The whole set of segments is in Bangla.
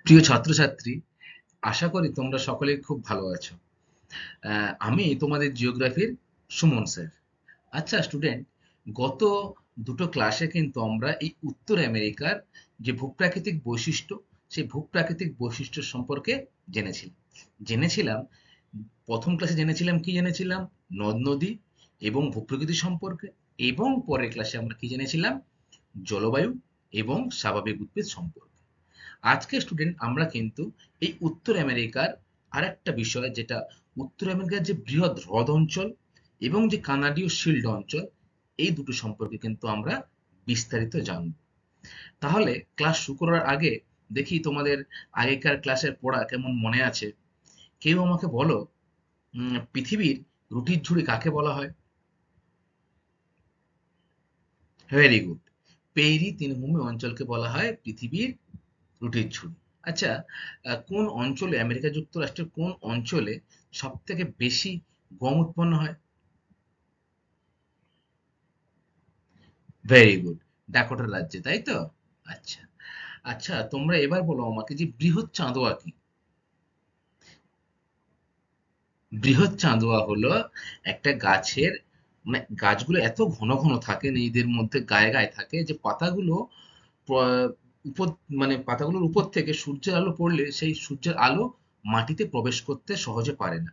প্রিয় ছাত্রছাত্রী, আশা করি তোমরা সকলেই খুব ভালো আছো। আমি তোমাদের জিওগ্রাফির সুমন স্যার। আচ্ছা স্টুডেন্ট, গত দুটো ক্লাসে কিন্তু আমরা এই উত্তর আমেরিকার যে ভূপ্রাকৃতিক বৈশিষ্ট্য, সেই ভূপ্রাকৃতিক বৈশিষ্ট্য সম্পর্কে জেনেছিলাম। জেনেছিলাম প্রথম ক্লাসে জেনেছিলাম নদ নদী এবং ভূপ্রকৃতি সম্পর্কে, এবং পরের ক্লাসে আমরা কি জেনেছিলাম জলবায়ু এবং স্বাভাবিক উদ্ভিদ সম্পর্কে। আজকে স্টুডেন্ট আমরা কিন্তু এই উত্তর আমেরিকার আরেকটা বিষয়, যেটা উত্তর আমেরিকার যে বৃহৎ হ্রদ অঞ্চল এবং যে কানাডীয় শিল্ড অঞ্চল, এই দুটো সম্পর্কে কিন্তু আমরা বিস্তারিত জানব। তাহলে ক্লাস শুরু করার আগে দেখি তোমাদের আগেকার ক্লাসের পড়া কেমন মনে আছে। কেউ আমাকে বলো, পৃথিবীর রুটির ঝুড়ি কাকে বলা হয়? Very good. পেইরি তৃণভূমি অঞ্চলকে বলা হয় পৃথিবীর রুটির ঝুড়ি। আচ্ছা, কোন অঞ্চলে, আমেরিকা যুক্তরাষ্ট্রের কোন অঞ্চলে সব থেকে বেশি গম উৎপন্ন হয়? ভেরি গুড, ডাকোটা রাজ্যে, তাই তো? আচ্ছা। আচ্ছা, তোমরা এবার বলো আমাকে যে বৃহৎ চাঁদোয়া কি? বৃহৎ চাঁদোয়া হলো একটা গাছের, মানে গাছগুলো এত ঘন ঘন থাকে, নিজেদের মধ্যে গায়ে গায়ে থাকে, যে পাতাগুলো উপর, মানে পাতাগুলোর উপর থেকে সূর্যের আলো পড়লে সেই সূর্যের আলো মাটিতে প্রবেশ করতে সহজে পারে না,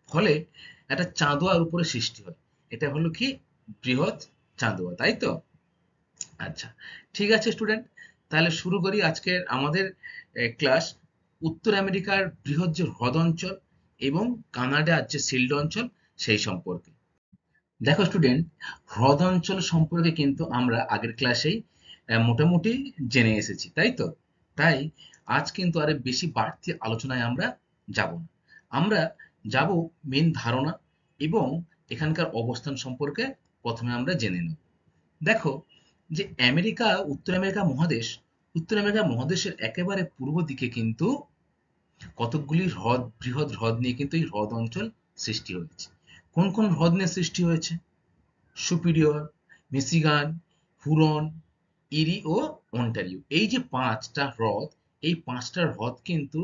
ফলে একটা চাঁদোয়ার উপরে সৃষ্টি হয়। এটা হলো কি বৃহৎ চাঁদোয়া, তাই তো? আচ্ছা, ঠিক আছে স্টুডেন্ট, তাহলে শুরু করি আজকের আমাদের ক্লাস উত্তর আমেরিকার বৃহৎ যে হ্রদ অঞ্চল এবং কানাডার যে শিল্ড অঞ্চল, সেই সম্পর্কে। দেখো স্টুডেন্ট, হ্রদ অঞ্চল সম্পর্কে কিন্তু আমরা আগের ক্লাসেই মোটামুটি জেনে এসেছি, তাই তো? তাই আজ কিন্তু আরে বেশি বাড়তি আলোচনায় আমরা যাব না। আমরা যাব মেন ধারণা এবং এখানকার অবস্থান সম্পর্কে প্রথমে আমরা জেনে নেব। দেখো, যে আমেরিকা, উত্তর আমেরিকা মহাদেশ, উত্তর আমেরিকা মহাদেশের একেবারে পূর্ব দিকে কিন্তু কতকগুলি হ্রদ, বৃহৎ হ্রদ নিয়ে কিন্তু এই হ্রদ অঞ্চল সৃষ্টি হয়েছে। কোন কোন হ্রদ নিয়ে সৃষ্টি হয়েছে? সুপিরিয়র, মিশিগান, হুরন, ইরি ও অন্টারিও, এই যে পাঁচটা হ্রদ, এই পাঁচটা হ্রদ কিন্তু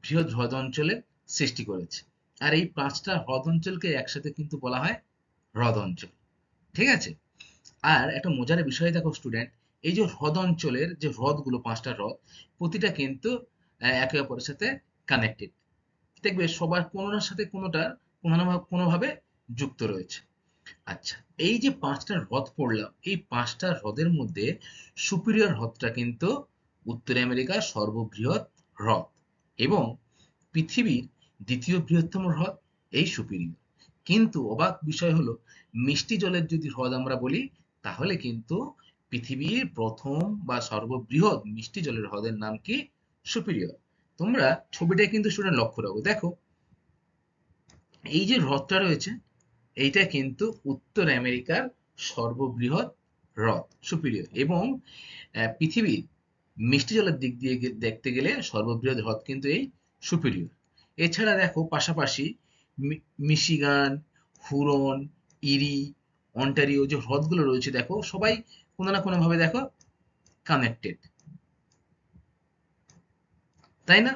বৃহৎ হ্রদ অঞ্চলে সৃষ্টি করেছে। আর এই পাঁচটা হ্রদ অঞ্চলকে একসাথে কিন্তু বলা হয় হ্রদ অঞ্চল। ঠিক আছে? আর একটা মজার বিষয় দেখো স্টুডেন্ট, এই যে হ্রদ অঞ্চলের যে হ্রদগুলো, পাঁচটা হ্রদ, প্রতিটা কিন্তু একে অপরের সাথে কানেক্টেড। দেখবে সবার কোনোটার সাথে কোনোটা কোনো না কোনোভাবে যুক্ত রয়েছে। আচ্ছা, এই যে পাঁচটা হ্রদ পড়লাম, এই পাঁচটা হ্রদের মধ্যে সুপিরিয়র হ্রদটা কিন্তু উত্তর আমেরিকার সর্ববৃহৎ হ্রদ এবং পৃথিবীর দ্বিতীয় বৃহত্তম হ্রদ এই সুপিরিয়র। কিন্তু অবাক বিষয় হলো, মিষ্টি জলের যদি হ্রদ আমরা বলি, তাহলে কিন্তু পৃথিবীর প্রথম বা সর্ববৃহৎ মিষ্টি জলের হ্রদের নাম কি? সুপিরিয়র। তোমরা ছবিটা কিন্তু স্টুডেন্ট লক্ষ্য রাখো, দেখো এই যে হ্রদটা রয়েছে, এইটা কিন্তু উত্তর আমেরিকার সর্ববৃহৎ হ্রদ সুপিরিয়র, এবং পৃথিবীর মিষ্টি জলের দিক দিয়ে দেখতে গেলে সর্ববৃহৎ হ্রদ কিন্তু এই সুপিরিয়র। এছাড়া দেখো পাশাপাশি মিশিগান, হুরন, ইরি, অন্টারিও যে হ্রদগুলো রয়েছে, দেখো সবাই কোনো না কোনো ভাবে দেখো কানেক্টেড, তাই না?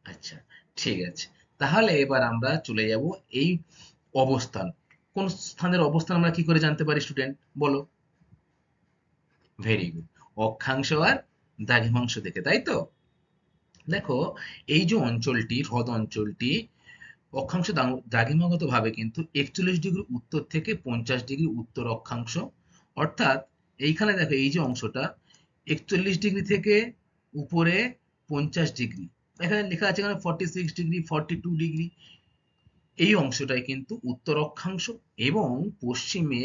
আচ্ছা, ঠিক আছে, তাহলে এবার আমরা চলে যাব এই অবস্থান। কোন স্থানের অবস্থান আমরা কি করে জানতে পারি স্টুডেন্ট, বলো? ভেরি গুড, অক্ষাংশ আর দ্রাঘিমাংশ দেখে, তাই তো? দেখো, এই যে অঞ্চলটি, হ্রদ অঞ্চলটি, অক্ষাংশ দ্রাঘিমাগত ভাবে কিন্তু 41 ডিগ্রি উত্তর থেকে 50 ডিগ্রি উত্তর অক্ষাংশ, অর্থাৎ এইখানে দেখো এই যে অংশটা 41 ডিগ্রি থেকে উপরে 50 ডিগ্রি, এখানে লেখা আছে এখানে 46 ডিগ্রি, 42 ডিগ্রি, এই অংশটাই কিন্তু উত্তর অক্ষাংশ, এবং পশ্চিমে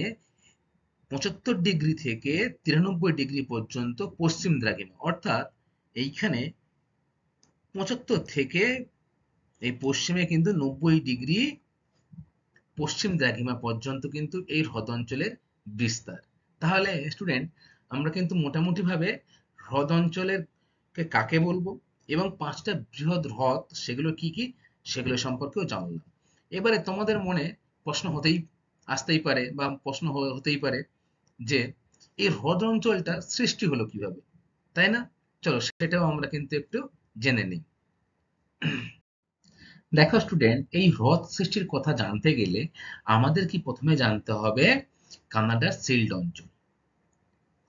75 ডিগ্রি থেকে 93 ডিগ্রি পর্যন্ত পশ্চিম দ্রাঘিমা, অর্থাৎ এইখানে 75 থেকে এই পশ্চিমে কিন্তু 90 ডিগ্রি পশ্চিম দ্রাঘিমা পর্যন্ত কিন্তু এই হ্রদ অঞ্চলের বিস্তার। তাহলে স্টুডেন্ট, আমরা কিন্তু মোটামুটি ভাবে হ্রদ অঞ্চলের কে কাকে বলবো এবং পাঁচটা বৃহৎ হ্রদ সেগুলো কি কি সেগুলো সম্পর্কেও জানলাম। এবারে তোমাদের মনে প্রশ্ন আসতেই পারে, বা প্রশ্ন হতেই পারে যে এই হ্রদ অঞ্চলটা সৃষ্টি হলো কিভাবে, তাই না? চলো সেটাও আমরা কিন্তু একটু জেনে নিই। দেখো স্টুডেন্ট, এই হ্রদ সৃষ্টির কথা জানতে গেলে আমাদের কি প্রথমে জানতে হবে কানাডার সিল্ড অঞ্চল।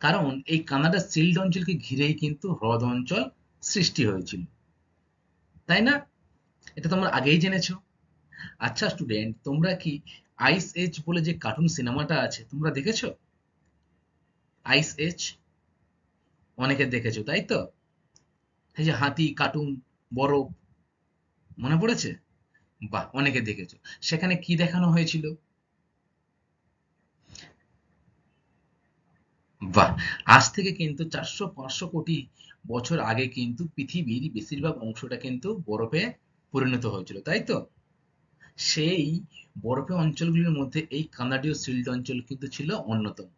কারণ এই কানাডার সিল্ড অঞ্চলকে ঘিরেই কিন্তু হ্রদ অঞ্চল সৃষ্টি হয়েছিল, তাই না? এটা তোমরা আগেই জেনেছো। আচ্ছা স্টুডেন্ট, তোমরা কি আইস এজ বলে যে কার্টুন সিনেমাটা আছে তোমরা দেখেছো? আইস এজ অনেকে দেখেছো, তাই তো? এই যে হাতি, কার্টুন, বরফ, মনে পড়েছে? বাহ, অনেকে দেখেছো। সেখানে কি দেখানো হয়েছিল? বাহ, আজ থেকে কিন্তু 400-500 কোটি বছর আগে কিন্তু পৃথিবীর বেশিরভাগ অংশটা কিন্তু বরফে পরিণত হয়েছিল, তাই তো? সেই বরফে অঞ্চলগুলির মধ্যে এই কানাডীয় সিল্ড অঞ্চল কিন্তু ছিল অন্যতম।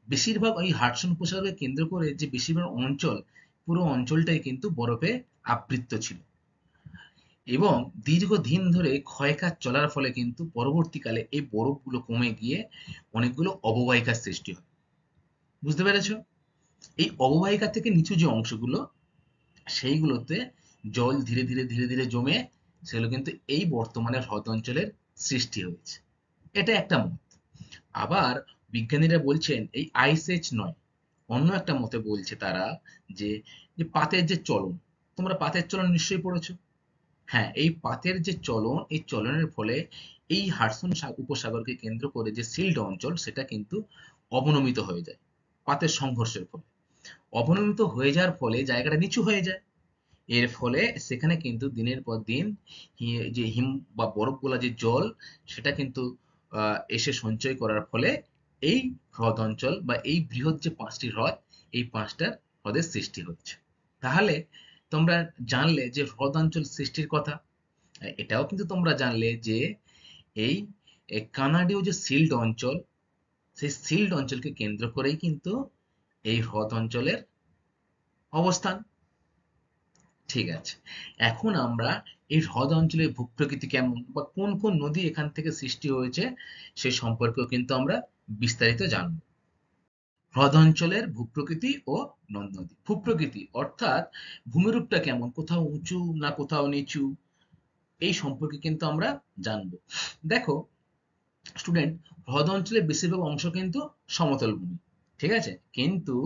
বেশিরভাগ ওই হাডসন উপসাগরকে কেন্দ্র করে যে বেশিরভাগ অঞ্চল, পুরো অঞ্চলটাই কিন্তু বরফে আবৃত ছিল। এবং দীর্ঘদিন ধরে ক্ষয়কাজ চলার ফলে কিন্তু পরবর্তীকালে এই বরফগুলো কমে গিয়ে অনেকগুলো অববাহিকার সৃষ্টি হয়। বুঝতে পেরেছো? এই অববাহিকা থেকে নিচু যে অংশগুলো, সেইগুলোতে জল ধীরে ধীরে ধীরে ধীরে জমে সেগুলো কিন্তু এই বর্তমানে হ্রদ অঞ্চলের সৃষ্টি হয়েছে। এটা একটা মত। আবার বিজ্ঞানীরা বলছেন এই আইস এজ নয়, অন্য একটা মতে বলছে তারা যে যে পাতের যে চলন, তোমরা পাতের চলন নিশ্চয়ই পড়েছো। হ্যাঁ, এই পাতের যে চলন, এই চলনের ফলে এই হাডসন উপসাগরকে কেন্দ্র করে যে সিল্ড অঞ্চল সেটা কিন্তু অবনমিত হয়ে যায় পাতের সংঘর্ষের ফলে। অবনমিত হয়ে যাওয়ার ফলে জায়গাটা নিচু হয়ে যায়। এর ফলে সেখানে কিন্তু দিনের পর দিন যে হিম বা বরফ গলা যে জল, সেটা কিন্তু এসে সঞ্চয় করার ফলে এই হ্রদ অঞ্চল বা এই বৃহৎ যে 5টি হ্রদ, এই 5টা হ্রদের সৃষ্টি হচ্ছে। তাহলে তোমরা জানলে যে হ্রদ অঞ্চল সৃষ্টির কথা। এটাও কিন্তু তোমরা জানলে যে এই কানাডীয় যে সিল্ড অঞ্চল, সেই সিল্ড অঞ্চলকে কেন্দ্র করেই কিন্তু এই হ্রদ অঞ্চলের অবস্থান। ঠিক আছে, এখন আমরা এই হ্রদ অঞ্চলের ভূপ্রকৃতি কেমন বা কোন কোন নদী এখান থেকে সৃষ্টি হয়েছে সে সম্পর্কেও কিন্তু আমরা বিস্তারিত জানব। হ্রদ অঞ্চলের ভূপ্রকৃতি ও নদ নদী। ভূপ্রকৃতি অর্থাৎ ভূমিরূপটা কেমন, কোথাও উঁচু না কোথাও নিচু, এই সম্পর্কে কিন্তু আমরা জানবো। দেখো স্টুডেন্ট, হ্রদ অঞ্চলের বেশিরভাগ অংশ কিন্তু সমতল ভূমি, ঠিক আছে, কিন্তু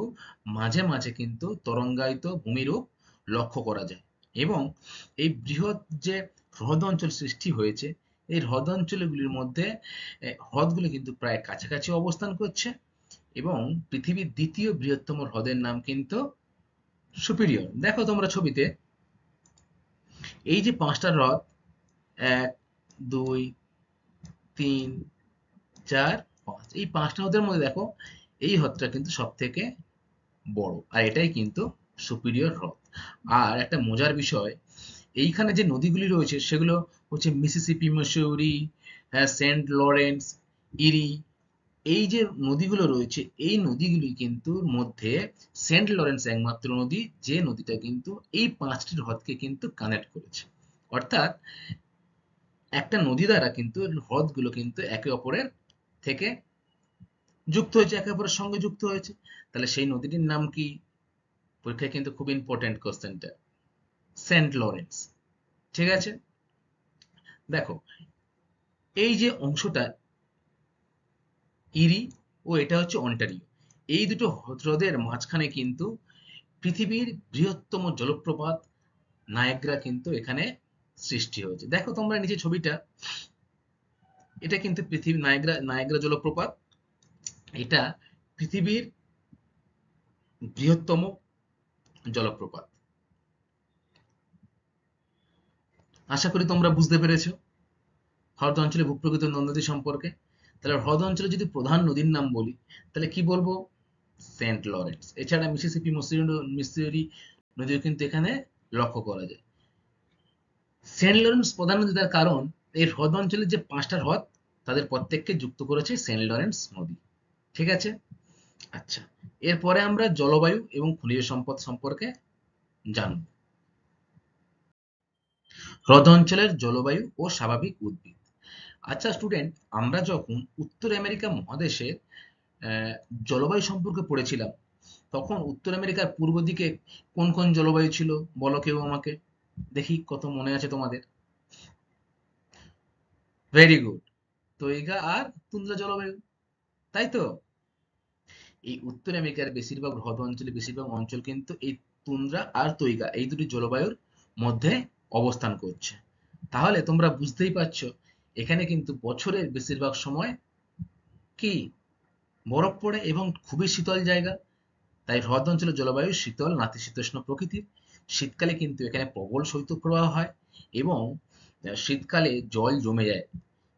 মাঝে মাঝে কিন্তু তরঙ্গায়িত ভূমিরূপ লক্ষ্য করা যায়। এবং এই বৃহৎ যে হ্রদ অঞ্চল সৃষ্টি হয়েছে, এই হ্রদ অঞ্চলগুলির মধ্যে হ্রদগুলো কিন্তু প্রায় কাছাকাছি অবস্থান করছে। এবং পৃথিবীর দ্বিতীয় বৃহত্তম হ্রদের নাম কিন্তু সুপিরিয়র। দেখো তোমরা ছবিতে এই যে 5টা হ্রদ, 1, 2, 3, 4, 5, এই 5টা হ্রদের মধ্যে দেখো এই হ্রদটা কিন্তু সব থেকে বড়, আর এটাই কিন্তু সুপিরিয়র হ্রদ। আর একটা মজার বিষয়, এইখানে যে নদীগুলি রয়েছে সেগুলো হচ্ছে মিসিসিপি, মিসৌরি, সেন্ট লরেন্স, ইরি। এই যে নদীগুলো রয়েছে এই নদীগুলি কিন্তু মধ্যে সেন্ট লরেন্স একমাত্র নদী যে নদীটা কিন্তু এই 5টি হ্রদকে কিন্তু কানেক্ট করেছে। অর্থাৎ একটা নদী দ্বারা কিন্তু হ্রদগুলো কিন্তু একে অপরের থেকে যুক্ত হয়েছে, একে অপরের সঙ্গে যুক্ত হয়েছে। তাহলে সেই নদীটির নাম কি? পরীক্ষায় কিন্তু খুব ইম্পর্টেন্ট কোশ্চেনটা, সেন্ট লরেন্স। ঠিক আছে, দেখো এই যে অংশটা ইরি ও এটা হচ্ছে অন্টারিও, এই দুটো হ্রদের মাঝখানে কিন্তু পৃথিবীর বৃহত্তম জলপ্রপাত নায়াগ্রা কিন্তু এখানে সৃষ্টি হয়েছে। দেখো তোমরা নিচে ছবিটা, এটা কিন্তু পৃথিবীর নায়াগ্রা নায়াগ্রা জলপ্রপাত। এটা পৃথিবীর বৃহত্তম জলপ্রপাত। আশা করি তোমরা বুঝতে পেরেছো হ্রদ অঞ্চলে ভূপ্রকৃত নদ নদী সম্পর্কে। তাহলে হ্রদ অঞ্চলে যদি প্রধান নদীর নাম বলি তাহলে কি বলবো? Saint Lawrence. এছাড়া মিসিসিপি, মিসৌরি নদীও কিন্তু এখানে লক্ষ্য করা যায়। সেন্ট লরেন্স প্রধান নদী, তার কারণ এই হ্রদ অঞ্চলের যে 5টা হ্রদ তাদের প্রত্যেককে যুক্ত করেছে সেন্ট লরেন্স নদী। ঠিক আছে, আচ্ছা, এরপরে আমরা জলবায়ু এবং খনিজ সম্পদ সম্পর্কে জানব। হ্রদ অঞ্চলের জলবায়ু ও স্বাভাবিক উদ্ভিদ। আচ্ছা স্টুডেন্ট, আমরা যখন উত্তর আমেরিকা মহাদেশের জলবায়ু সম্পর্কে পড়েছিলাম তখন উত্তর আমেরিকার পূর্ব দিকে কোন কোন জলবায়ু ছিল বলো কেউ আমাকে, দেখি কত মনে আছে তোমাদের। ভেরি গুড, তৈগা আর তুন্দ্রা জলবায়ু, তাই তো। এই উত্তর আমেরিকার বেশিরভাগ হ্রদ অঞ্চলে বেশিরভাগ অঞ্চল কিন্তু এই তুন্দ্রা আর তৈগা এই দুটি জলবায়ুর মধ্যে অবস্থান করছে। তাহলে তোমরা বুঝতেই পারছো এখানে কিন্তু বছরের বেশিরভাগ সময় কি বরফ পড়ে এবং খুবই শীতল জায়গা। তাই হ্রদ অঞ্চলের জলবায়ু শীতল নাতিশীতোষ্ণ প্রকৃতির। শীতকালে কিন্তু এখানে প্রবল শৈত্যপ্রবাহ হয় এবং শীতকালে জল জমে যায়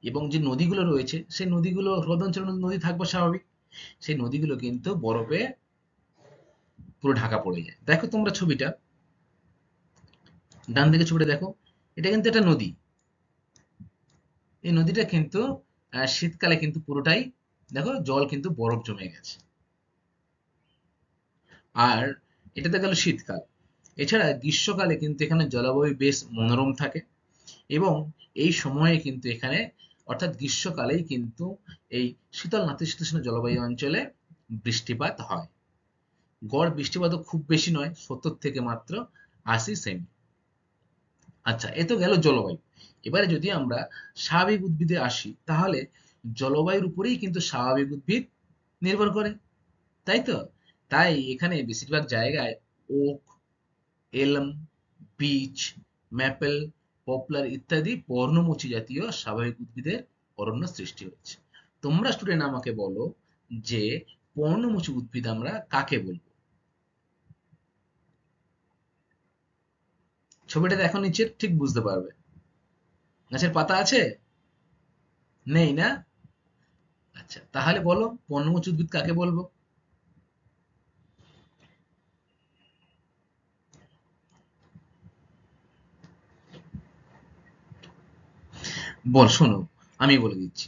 এবং যে নদীগুলো রয়েছে সেই নদীগুলো, হ্রদ অঞ্চলের নদী থাকবে স্বাভাবিক, সেই নদীগুলো কিন্তু বরফে পুরো ঢাকা পড়ে যায়। দেখো তোমরা ছবিটা, ডান দিকে ছবিটা দেখো, এটা কিন্তু একটা নদী। এই নদীটা কিন্তু শীতকালে কিন্তু পুরোটাই দেখো জল কিন্তু বরফ জমে গেছে। আর এটা তো গেল শীতকাল। এছাড়া গ্রীষ্মকালে কিন্তু এখানে জলবায়ু বেশ মনোরম থাকে এবং এই সময়ে কিন্তু এখানে অর্থাৎ গ্রীষ্মকালেই কিন্তু এই শীতল নাতিশীতোষ্ণ জলবায়ু অঞ্চলে বৃষ্টিপাত হয়। গড় বৃষ্টিপাতও খুব বেশি নয়, 70 থেকে মাত্র 80 সেমি। আচ্ছা, এ তো গেল জলবায়ু। এবারে যদি আমরা স্বাভাবিক উদ্ভিদে আসি তাহলে জলবায়ুর উপরেই কিন্তু স্বাভাবিক উদ্ভিদ নির্ভর করে, তাই তো। তাই এখানে বেশিরভাগ জায়গায় ওক, এলম, বীচ, ম্যাপেল, পপলার ইত্যাদি পর্ণমোচী জাতীয় স্বাভাবিক উদ্ভিদের অরণ্য সৃষ্টি হচ্ছে। তোমরা স্টুডেন্ট আমাকে বলো যে পর্ণমোচী উদ্ভিদ আমরা কাকে বলবো। ছবিটা দেখো নিচে, ঠিক বুঝতে পারবে। গাছের পাতা আছে? নেই না? আচ্ছা, তাহলে বলো পর্ণমোচী উদ্ভিদ কাকে বলবো। বল, শোনো, আমি বলে দিচ্ছি।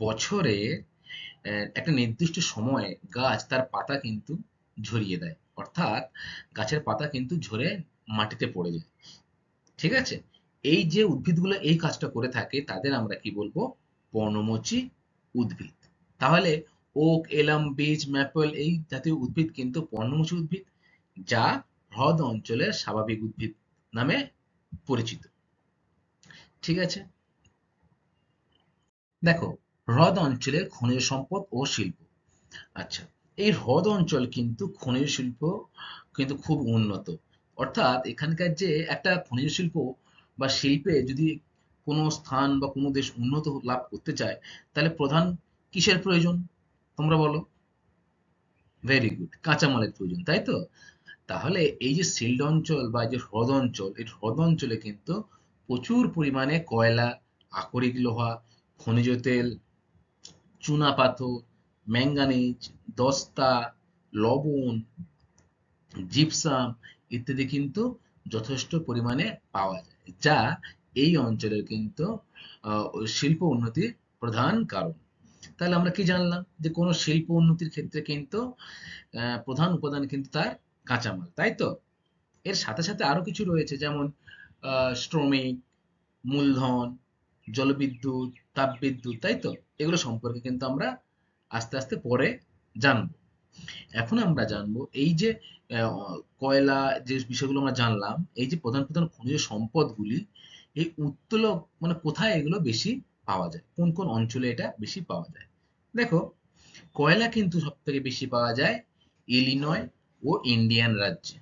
বছরে একটা নির্দিষ্ট সময়ে গাছ তার পাতা কিন্তু ঝরিয়ে দেয়, অর্থাৎ গাছের পাতা কিন্তু ঝরে মাটিতে পড়ে যায়, ঠিক আছে। এই যে উদ্ভিদগুলো এই কাজটা করে থাকে তাদের আমরা কি বলবো, পর্ণমোচী উদ্ভিদ। তাহলে ওক, এলাম, বীচ, ম্যাপল এই জাতীয় উদ্ভিদ কিন্তু পর্ণমোচী উদ্ভিদ, যা হ্রদ অঞ্চলের স্বাভাবিক উদ্ভিদ নামে পরিচিত, ঠিক আছে। দেখো, হ্রদ অঞ্চলের খনিজ সম্পদ ও শিল্প। আচ্ছা, এই হ্রদ অঞ্চল কিন্তু খনিজ শিল্প কিন্তু খুব উন্নত। অর্থাৎ এখানকার যে একটা খনিজ শিল্প বা শিল্পে যদি কোনো স্থান বা কোনো দেশ উন্নত লাভ করতে চায় তাহলে প্রধান কিসের প্রয়োজন তোমরা বলো। ভেরি গুড, কাঁচামালের প্রয়োজন, তাই তো। তাহলে এই যে সিল্ট অঞ্চল বা এই যে হ্রদ অঞ্চল, এই হ্রদ অঞ্চলে কিন্তু প্রচুর পরিমাণে কয়লা, আকরিক লোহা, খনিজ তেল, চুনাপাথর, ম্যাঙ্গানিজ, দস্তা, লবণ, জিপসাম ইত্যাদি কিন্তু যথেষ্ট পরিমাণে পাওয়া যায়, যা এই অঞ্চলের কিন্তু শিল্প উন্নতির প্রধান কারণ। তাহলে আমরা কি জানলাম যে কোনো শিল্প উন্নতির ক্ষেত্রে কিন্তু প্রধান উপাদান কিন্তু তার কাঁচামাল, তাই তো। এর সাথে সাথে আরো কিছু রয়েছে, যেমন শ্রমিক, মূলধন, জলবিদ্যুৎ, তাপবিদ্যুৎ, তাই তো। এগুলো সম্পর্কে কিন্তু আমরা আস্তে আস্তে পরে জানবো। এখন আমরা জানবো এই যে কয়লা, যে বিষয়গুলো আমরা জানলাম, এই যে প্রধান প্রধান খনিজ সম্পদগুলি, এই উত্তোলক মানে কোথায় এগুলো বেশি পাওয়া যায়, কোন কোন অঞ্চলে এটা বেশি পাওয়া যায়। দেখো, কয়লা কিন্তু সব থেকে বেশি পাওয়া যায় ইলিনয় ও ইন্ডিয়ান রাজ্যে,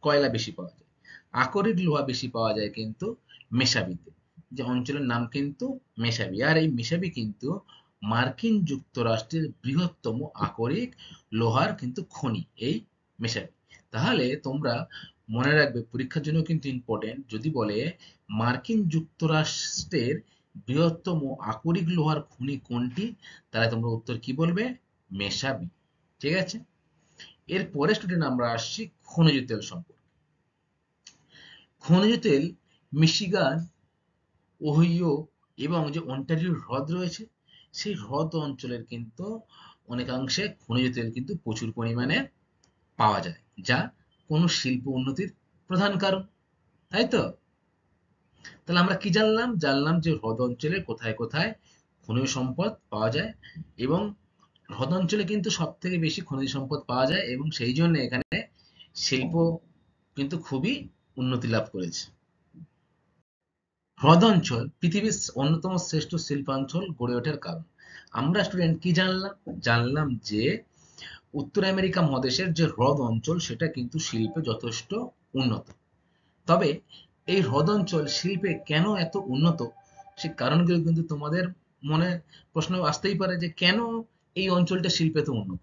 কয়লা বেশি পাওয়া যায়। আকরিক লোহা বেশি পাওয়া যায় কিন্তু মেসাবিতে, যে অঞ্চলের নাম কিন্তু মেসাবি। আর এই মেসাবি কিন্তু মার্কিন যুক্তরাষ্ট্রের বৃহত্তম আকরিক লোহার কিন্তু খনি এই মেসাবি। তাহলে তোমরা মনে রাখবে, পরীক্ষার জন্য কিন্তু ইম্পর্টেন্ট, যদি বলে মার্কিন যুক্তরাষ্ট্রের বৃহত্তম আকরিক লোহার খনি কোনটি, তাহলে তোমরা উত্তর কি বলবে, মেসাবি, ঠিক আছে। এর পরে স্টুডেন্ট আমরা আসছি খনিজ তেল সম্পর্কে। খনিজ তেল মিশিগান, ওহিও এবং যে অন্টারিও হ্রদ রয়েছে সেই হ্রদ অঞ্চলের কিন্তু অনেকাংশে খনিজ তেল কিন্তু প্রচুর পরিমাণে পাওয়া যায়, যা কোনো শিল্প উন্নতির প্রধান কারণ, তাই তো। তাহলে আমরা কি জানলাম, জানলাম যে হ্রদ অঞ্চলে কোথায় কোথায় খনিজ সম্পদ পাওয়া যায় এবং হ্রদ অঞ্চলে কিন্তু সব থেকে বেশি খনিজ সম্পদ পাওয়া যায় এবং সেই জন্য এখানে শিল্প কিন্তু খুবই উন্নতি লাভ করেছে। হ্রদ অঞ্চল পৃথিবীর অন্যতম শ্রেষ্ঠ শিল্পাঞ্চল গড়ে ওঠার কারণ। আমরা স্টুডেন্ট কি জানলাম? জানলাম যে উত্তর আমেরিকা মহাদেশের যে হ্রদ অঞ্চল সেটা কিন্তু শিল্পে যথেষ্ট উন্নত। তবে এই হ্রদ অঞ্চল শিল্পে কেন এত উন্নত, সে কারণগুলো কিন্তু তোমাদের মনে প্রশ্ন আসতেই পারে যে কেন এই অঞ্চলটা শিল্পে এত উন্নত।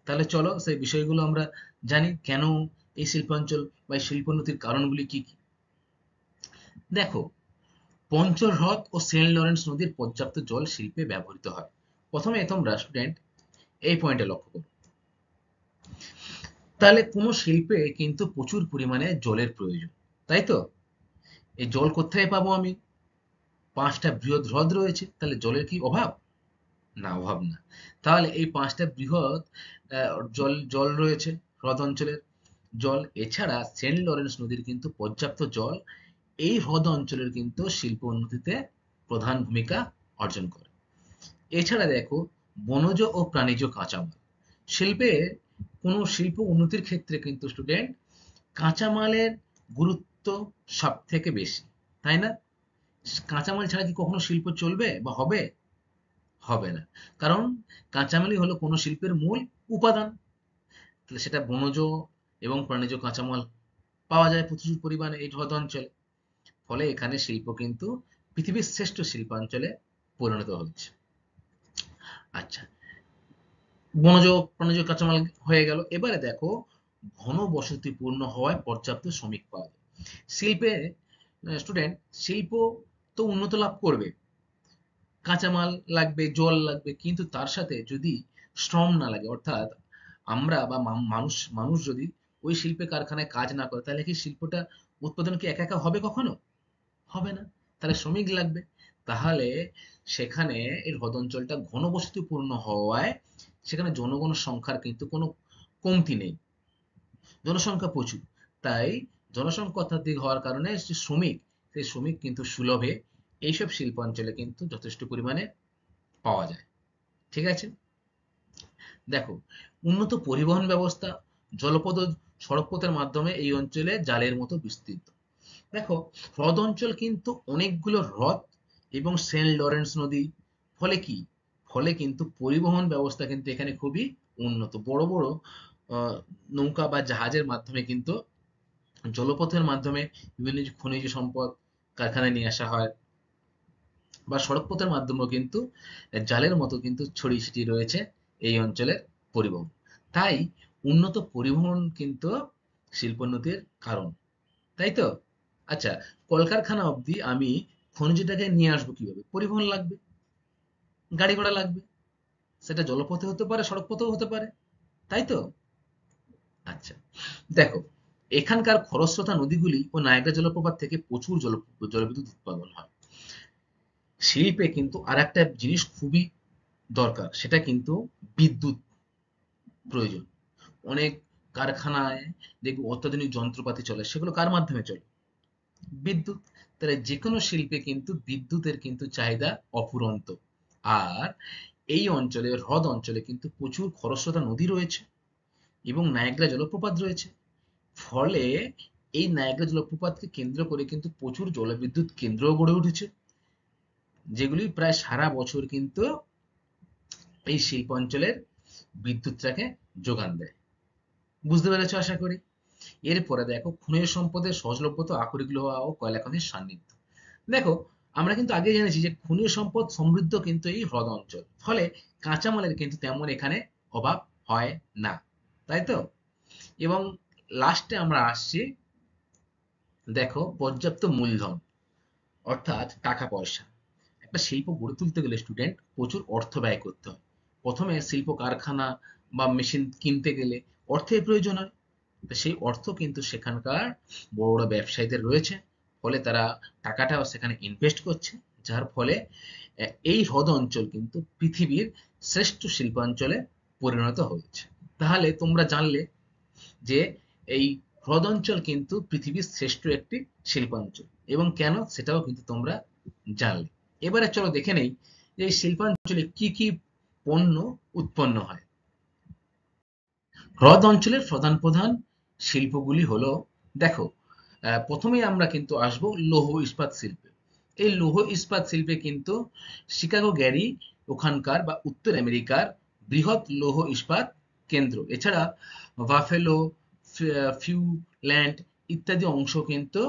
তাহলে চলো সেই বিষয়গুলো আমরা জানি, কেন এই শিল্পাঞ্চল বা এই শিল্পোন্নতির কারণগুলি কি কি। দেখো, পঞ্চর হ্রদ ও সেন্ট লরেন্স নদীর পর্যাপ্ত জল শিল্পে ব্যবহৃত হয়। প্রথমে তোমরা স্টুডেন্ট এই পয়েন্টে লক্ষ্য করো। তাহলে কোনো শিল্পে কিন্তু প্রচুর পরিমাণে জলের প্রয়োজন, তাই তো? এই জল কোথায় পাবো আমি? পাঁচটা বৃহৎ হ্রদ রয়েছে, তাহলে জলের কি অভাব? না, অভাব না। তাহলে এই পাঁচটা বৃহৎ জল জল রয়েছে হ্রদ অঞ্চলের জল, এছাড়া সেন্ট লরেন্স নদীর কিন্তু পর্যাপ্ত জল এই হ্রদ অঞ্চলের কিন্তু শিল্প উন্নতিতে প্রধান ভূমিকা অর্জন করে। এছাড়া দেখো, বনজ ও প্রাণীজ কাঁচামাল শিল্পের, কোনো শিল্প উন্নতির ক্ষেত্রে কিন্তু স্টুডেন্ট কাঁচামালের গুরুত্ব সব থেকে বেশি, তাই না? কাঁচামাল ছাড়া কি কখনো শিল্প চলবে বা হবে? হবে না। কারণ কাঁচামালই হলো কোনো শিল্পের মূল উপাদান। তাহলে সেটা বনজ এবং প্রাণীজ কাঁচামাল পাওয়া যায় প্রচুর পরিমাণে এই হ্রদ অঞ্চলে। ফলে এখানে শিল্প কিন্তু পৃথিবীর শ্রেষ্ঠ শিল্পাঞ্চলে পরিণত হচ্ছে। আচ্ছা, বনজ প্রাণীজ কাঁচামাল হয়ে গেল। এবারে দেখো, ঘনবসতিপূর্ণ হওয়ায় পর্যাপ্ত শ্রমিক পাওয়া যায়। শিল্পে স্টুডেন্ট, শিল্প তো উন্নত লাভ করবে, কাঁচামাল লাগবে, জল লাগবে, কিন্তু তার সাথে যদি শ্রম না লাগে, অর্থাৎ আমরা বা মানুষ মানুষ যদি ওই শিল্পে কারখানায় কাজ না করে, তাহলে কি শিল্পটা উৎপাদন কি একা একা হবে কখনো? হবে না। তাহলে শ্রমিক লাগবে। তাহলে সেখানে এই হ্রদ অঞ্চলটা ঘনবসতিপূর্ণ হওয়ায় সেখানে জনগণ সংখ্যার কিন্তু কোনো কমতি নেই, জনসংখ্যা প্রচুর। তাই জনসংখ্যা অত্যাধিক হওয়ার কারণে যে শ্রমিক, সেই শ্রমিক কিন্তু সুলভে এইসব শিল্পাঞ্চলে কিন্তু যথেষ্ট পরিমাণে পাওয়া যায়। ঠিক আছে? দেখো, উন্নত পরিবহন ব্যবস্থা, জলপথ ও সড়কপথের মাধ্যমে এই অঞ্চলে জালের মতো বিস্তৃত। দেখো, হ্রদ অঞ্চল কিন্তু অনেকগুলো হ্রদ এবং সেন্ট লরেন্স নদী, ফলে কি, ফলে কিন্তু পরিবহন ব্যবস্থা কিন্তু এখানে খুবই উন্নত। বড় বড় আহ, নৌকা বা জাহাজের মাধ্যমে কিন্তু, জলপথের মাধ্যমে বিভিন্ন যে খনিজ সম্পদ কারখানায় নিয়ে আসা হয়, বা সড়কপথের মাধ্যমেও কিন্তু জালের মতো কিন্তু ছড়িয়ে ছিটিয়ে রয়েছে এই অঞ্চলের পরিবহন। তাই উন্নত পরিবহন কিন্তু শিল্পোন্নতির কারণ, তাই তো? আচ্ছা, কলকারখানা অবধি আমি খনিজটাকে নিয়ে আসবো কিভাবে? পরিবহন লাগবে, গাড়ি ঘোড়া লাগবে। সেটা জলপথে হতে পারে, সড়ক পথেও হতে পারে, তাই তো? আচ্ছা, দেখো, এখানকার খরস্রোতা নদীগুলি ও নায়াগ্রা জলপ্রপাত থেকে প্রচুর জলবিদ্যুৎ উৎপাদন হয়। শিল্পে কিন্তু আর একটা জিনিস খুবই দরকার, সেটা কিন্তু বিদ্যুৎ প্রয়োজন। অনেক কারখানায় দেখবে অত্যাধুনিক যন্ত্রপাতি চলে, সেগুলো কার মাধ্যমে চলে? বিদ্যুৎ। তাহলে যে কোনো শিল্পে কিন্তু বিদ্যুতের কিন্তু চাহিদা অফুরন্ত। আর এই অঞ্চলে, হ্রদ অঞ্চলে কিন্তু প্রচুর খরস্রোতা নদী রয়েছে এবং নায়াগ্রা জলপ্রপাত রয়েছে। ফলে এই নায়াগ্রা জলপ্রপাতকে কেন্দ্র করে কিন্তু প্রচুর জলবিদ্যুৎ কেন্দ্রও গড়ে উঠেছে, যেগুলি প্রায় সারা বছর কিন্তু এই শিল্পাঞ্চলের বিদ্যুৎটাকে যোগান দেয়। বুঝতে পেরেছো আশা করি। এরপরে দেখো, খনিজ সম্পদের সহজলভ্যতা, আকরিক লোহা ও কয়লা খনির সান্নিধ্য। দেখো, আমরা কিন্তু আগে জেনেছি যে খনিজ সম্পদ সমৃদ্ধ কিন্তু এই হ্রদ অঞ্চল, ফলে কাঁচামালের কিন্তু তেমন এখানে অভাব হয় না, তাই তো? এবং লাস্টে আমরা আসছি, দেখো, পর্যাপ্ত মূলধন, অর্থাৎ টাকা পয়সা। একটা শিল্প গড়ে তুলতে গেলে স্টুডেন্ট প্রচুর অর্থ ব্যয় করতে হয়। প্রথমে শিল্প কারখানা বা মেশিন কিনতে গেলে অর্থের প্রয়োজন হয়। তো সেই অর্থ কিন্তু সেখানকার বড় বড় ব্যবসায়ীদের রয়েছে, ফলে তারা টাকাটাও সেখানে ইনভেস্ট করছে, যার ফলে এই হ্রদ অঞ্চল কিন্তু পৃথিবীর শ্রেষ্ঠ শিল্পাঞ্চলে পরিণত হয়েছে। তাহলে তোমরা জানলে যে এই হ্রদ অঞ্চল কিন্তু পৃথিবীর শ্রেষ্ঠ একটি শিল্পাঞ্চল, এবং কেন সেটাও কিন্তু তোমরা জানলে। এবারে চলো দেখে নেই যে এই শিল্পাঞ্চলে কি কি পণ্য উৎপন্ন হয়। হ্রদ অঞ্চলের প্রধান প্রধান শিল্পগুলি হলো, দেখো, প্রথমেই আমরা কিন্তু আসব লৌহ ইস্পাত শিল্পে। এই লৌহ ইস্পাত শিল্পে কিন্তু শিকাগো গ্যারি ওখানকার বা উত্তর আমেরিকার বৃহৎ লৌহ ইস্পাত কেন্দ্র। এছাড়া বাফেলো, ফিউল্যান্ড ইত্যাদি অংশ কিন্তু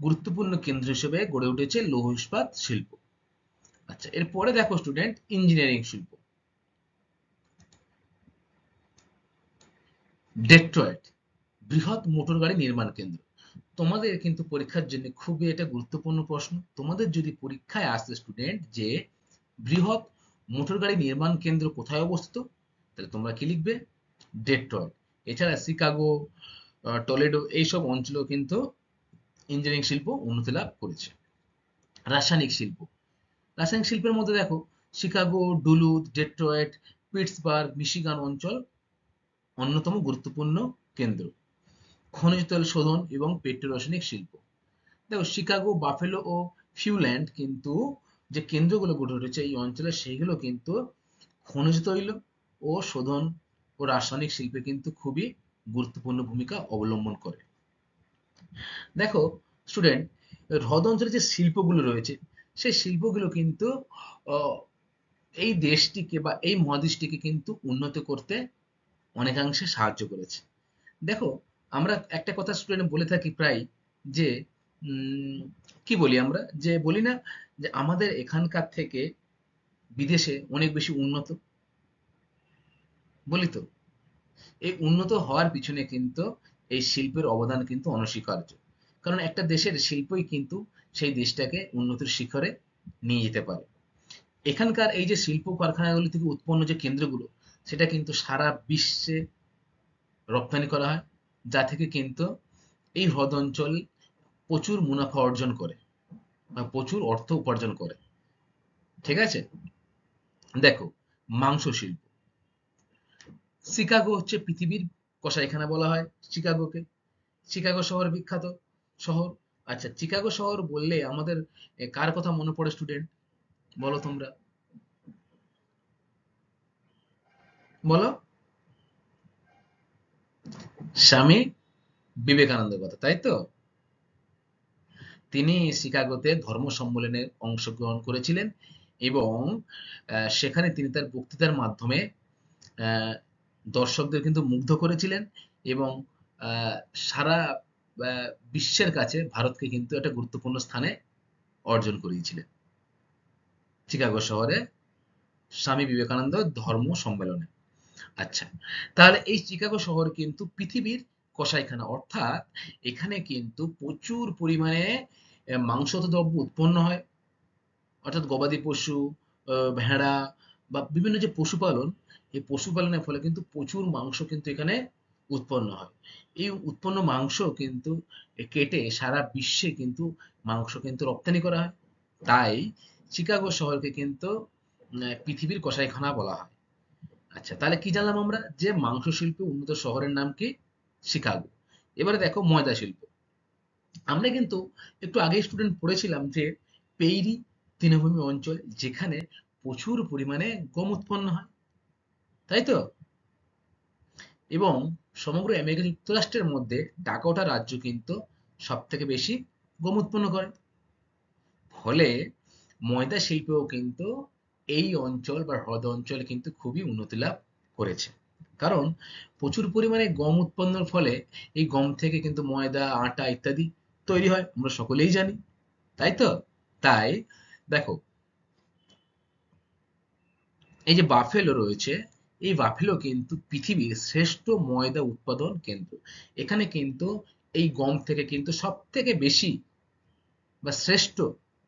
গুরুত্বপূর্ণ কেন্দ্র হিসেবে গড়ে উঠেছে লৌহ ইস্পাত শিল্প। আচ্ছা, এরপরে দেখো স্টুডেন্ট, ইঞ্জিনিয়ারিং শিল্প। ডেট্রয়েট বৃহৎ মোটর গাড়ি নির্মাণ কেন্দ্র। তোমাদের কিন্তু পরীক্ষার জন্য খুবই এটা গুরুত্বপূর্ণ প্রশ্ন। তোমাদের যদি পরীক্ষায় আসে স্টুডেন্ট যে বৃহৎ মোটর গাড়ি নির্মাণ কেন্দ্র কোথায় অবস্থিত, তাহলে তোমরা কি লিখবে? ডেট্রয়েট। এছাড়া শিকাগো, টলেডো এইসব অঞ্চলেও কিন্তু ইঞ্জিনিয়ারিং শিল্প উন্নতি লাভ করেছে। রাসায়নিক শিল্প। রাসায়নিক শিল্পের মধ্যে দেখো Chicago, Duluth, Detroit, Pittsburgh, Michigan অঞ্চল অন্যতম গুরুত্বপূর্ণ কেন্দ্র। খনিজ তেল শোধন এবং পেট্রোরাসায়নিক শিল্প। দেখো শিকাগো, বাফেলো ও ফিউল্যান্ড কিন্তু যে কেন্দ্রগুলো গড়ে উঠেছে এই অঞ্চলে, সেইগুলো কিন্তু খনিজ তৈল ও শোধন ও রাসায়নিক শিল্পে কিন্তু খুবই গুরুত্বপূর্ণ ভূমিকা অবলম্বন করে। দেখো স্টুডেন্ট, হ্রদ অঞ্চলে যে শিল্পগুলো রয়েছে সেই শিল্পগুলো কিন্তু আহ, এই দেশটিকে বা এই মহাদেশটিকে কিন্তু উন্নত করতে অনেকাংশে সাহায্য করেছে। দেখো, আমরা একটা কথা স্টুডেন্ট বলে থাকি প্রায়, যে উম, কি বলি আমরা, যে বলি না যে আমাদের এখানকার থেকে বিদেশে অনেক বেশি উন্নত, বলি তো? এই উন্নত হওয়ার পিছনে কিন্তু এই শিল্পের অবদান কিন্তু অনস্বীকার্য। কারণ একটা দেশের শিল্পই কিন্তু সেই দেশটাকে উন্নতির শিখরে নিয়ে যেতে পারে। এখানকার এই যে শিল্প কারখানাগুলি থেকে উৎপন্ন যে কেন্দ্রগুলো, সেটা কিন্তু সারা বিশ্বে রপ্তানি করা হয়, যা থেকে কিন্তু এই হ্রদ অঞ্চল প্রচুর মুনাফা অর্জন করে বা প্রচুর অর্থ উপার্জন করে। ঠিক আছে? দেখো, মাংস শিল্প। শিকাগো হচ্ছে পৃথিবীর কসাইখানা বলা হয় শিকাগোকে। শিকাগো শহর বিখ্যাত শহর। আচ্ছা, শিকাগো শহর বললে আমাদের কার কথা মনে পড়ে স্টুডেন্ট? বলো তোমরা, বলো। স্বামী বিবেকানন্দের কথা, তাই তো? তিনি শিকাগোতে ধর্ম সম্মেলনে অংশগ্রহণ করেছিলেন এবং সেখানে তিনি তার বক্তৃতার মাধ্যমে আহ, দর্শকদের কিন্তু মুগ্ধ করেছিলেন এবং আহ, সারা বিশ্বের কাছে ভারতকে কিন্তু একটা গুরুত্বপূর্ণ স্থানে অর্জন করিয়েছিলেন চিকাগো শহরে স্বামী বিবেকানন্দ ধর্ম সম্মেলনে। আচ্ছা, তাহলে এই চিকাগো শহর কিন্তু পৃথিবীর কসাইখানা, অর্থাৎ এখানে কিন্তু প্রচুর পরিমাণে মাংসজাত দ্রব্য উৎপন্ন হয়। অর্থাৎ গবাদি পশু, ভেড়া বা বিভিন্ন যে পশুপালন, এই পশুপালনের ফলে কিন্তু প্রচুর মাংস কিন্তু এখানে উৎপন্ন হয়। এই উৎপন্ন মাংস কিন্তু কেটে সারা বিশ্বে কিন্তু মাংস কিন্তু রপ্তানি করা হয়। তাই চিকাগো শহরকে কিন্তু পৃথিবীর কসাইখানা বলা হয়। আচ্ছা, তাহলে কি জানলাম আমরা? যে মাংস শিল্পে উন্নত শহরের নাম কি? শিকাগো। এবারে দেখো ময়দা শিল্প। আমরা কিন্তু একটু আগেই স্টুডেন্ট পড়েছিলাম যে পেইরি তৃণভূমি অঞ্চল, যেখানে প্রচুর পরিমাণে গম উৎপন্ন হয়, তাই তো? এবং সমগ্র আমেরিকা যুক্তরাষ্ট্রের মধ্যে ডাকোটা রাজ্য কিন্তু সব থেকে বেশি গম উৎপন্ন করে। ফলে ময়দা শিল্পেও কিন্তু এই অঞ্চল বা হ্রদ অঞ্চল কিন্তু খুবই উন্নতি লাভ করেছে। কারণ প্রচুর পরিমাণে গম উৎপন্নের ফলে এই গম থেকে কিন্তু ময়দা, আটা ইত্যাদি তৈরি হয়, আমরা সকলেই জানি, তাই তো? তাই দেখো, এই যে বাফেলো রয়েছে, এই বাফেলো কিন্তু পৃথিবীর শ্রেষ্ঠ ময়দা উৎপাদন কেন্দ্র। এখানে কিন্তু এই গম থেকে কিন্তু সব থেকে বেশি বা শ্রেষ্ঠ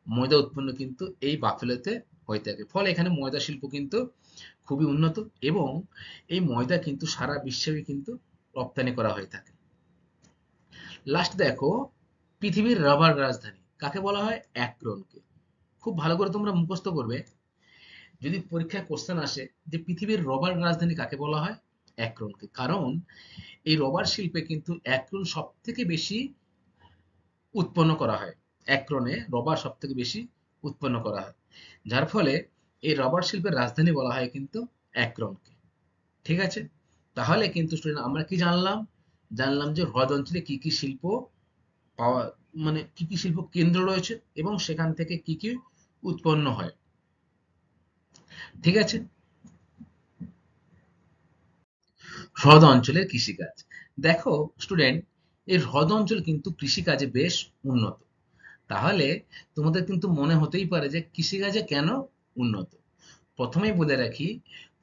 ময়দা উৎপন্ন কিন্তু এই বাফেলোতে হয়ে থাকে। ফলে এখানে ময়দা শিল্প কিন্তু খুবই উন্নত এবং এই ময়দা কিন্তু সারা বিশ্বে কিন্তু রপ্তানি করা হয়ে থাকে। লাস্ট দেখো, পৃথিবীর রাবার রাজধানী কাকে বলা হয়? অ্যাক্রনকে। খুব ভালো করে তোমরা মুখস্থ করবে, যদি পরীক্ষায় কোশ্চেন আসে যে পৃথিবীর রবার রাজধানী কাকে বলা হয়? অ্যাক্রনকে। কারণ এই রবার শিল্পে কিন্তু অ্যাক্রন সব থেকে বেশি উৎপন্ন করা হয়। অ্যাক্রনে রবার সব থেকে বেশি উৎপন্ন করা হয়, যার ফলে এই রবার শিল্পের রাজধানী বলা হয় কিন্তু অ্যাক্রনকে। ঠিক আছে? তাহলে কিন্তু স্টুডেন্ট আমরা কি জানলাম? জানলাম যে হ্রদ অঞ্চলে কি কি শিল্প পাওয়া, মানে কি কি শিল্প কেন্দ্র রয়েছে এবং সেখান থেকে কি কি উৎপন্ন হয়। ঠিক আছে? হ্রদ অঞ্চলের কৃষিকাজ। দেখো স্টুডেন্ট, এই হ্রদ অঞ্চল কিন্তু কৃষিকাজে বেশ উন্নত। তাহলে তোমাদের কিন্তু মনে হতেই পারে যে কৃষিকাজে কেন উন্নত। প্রথমেই বলে রাখি,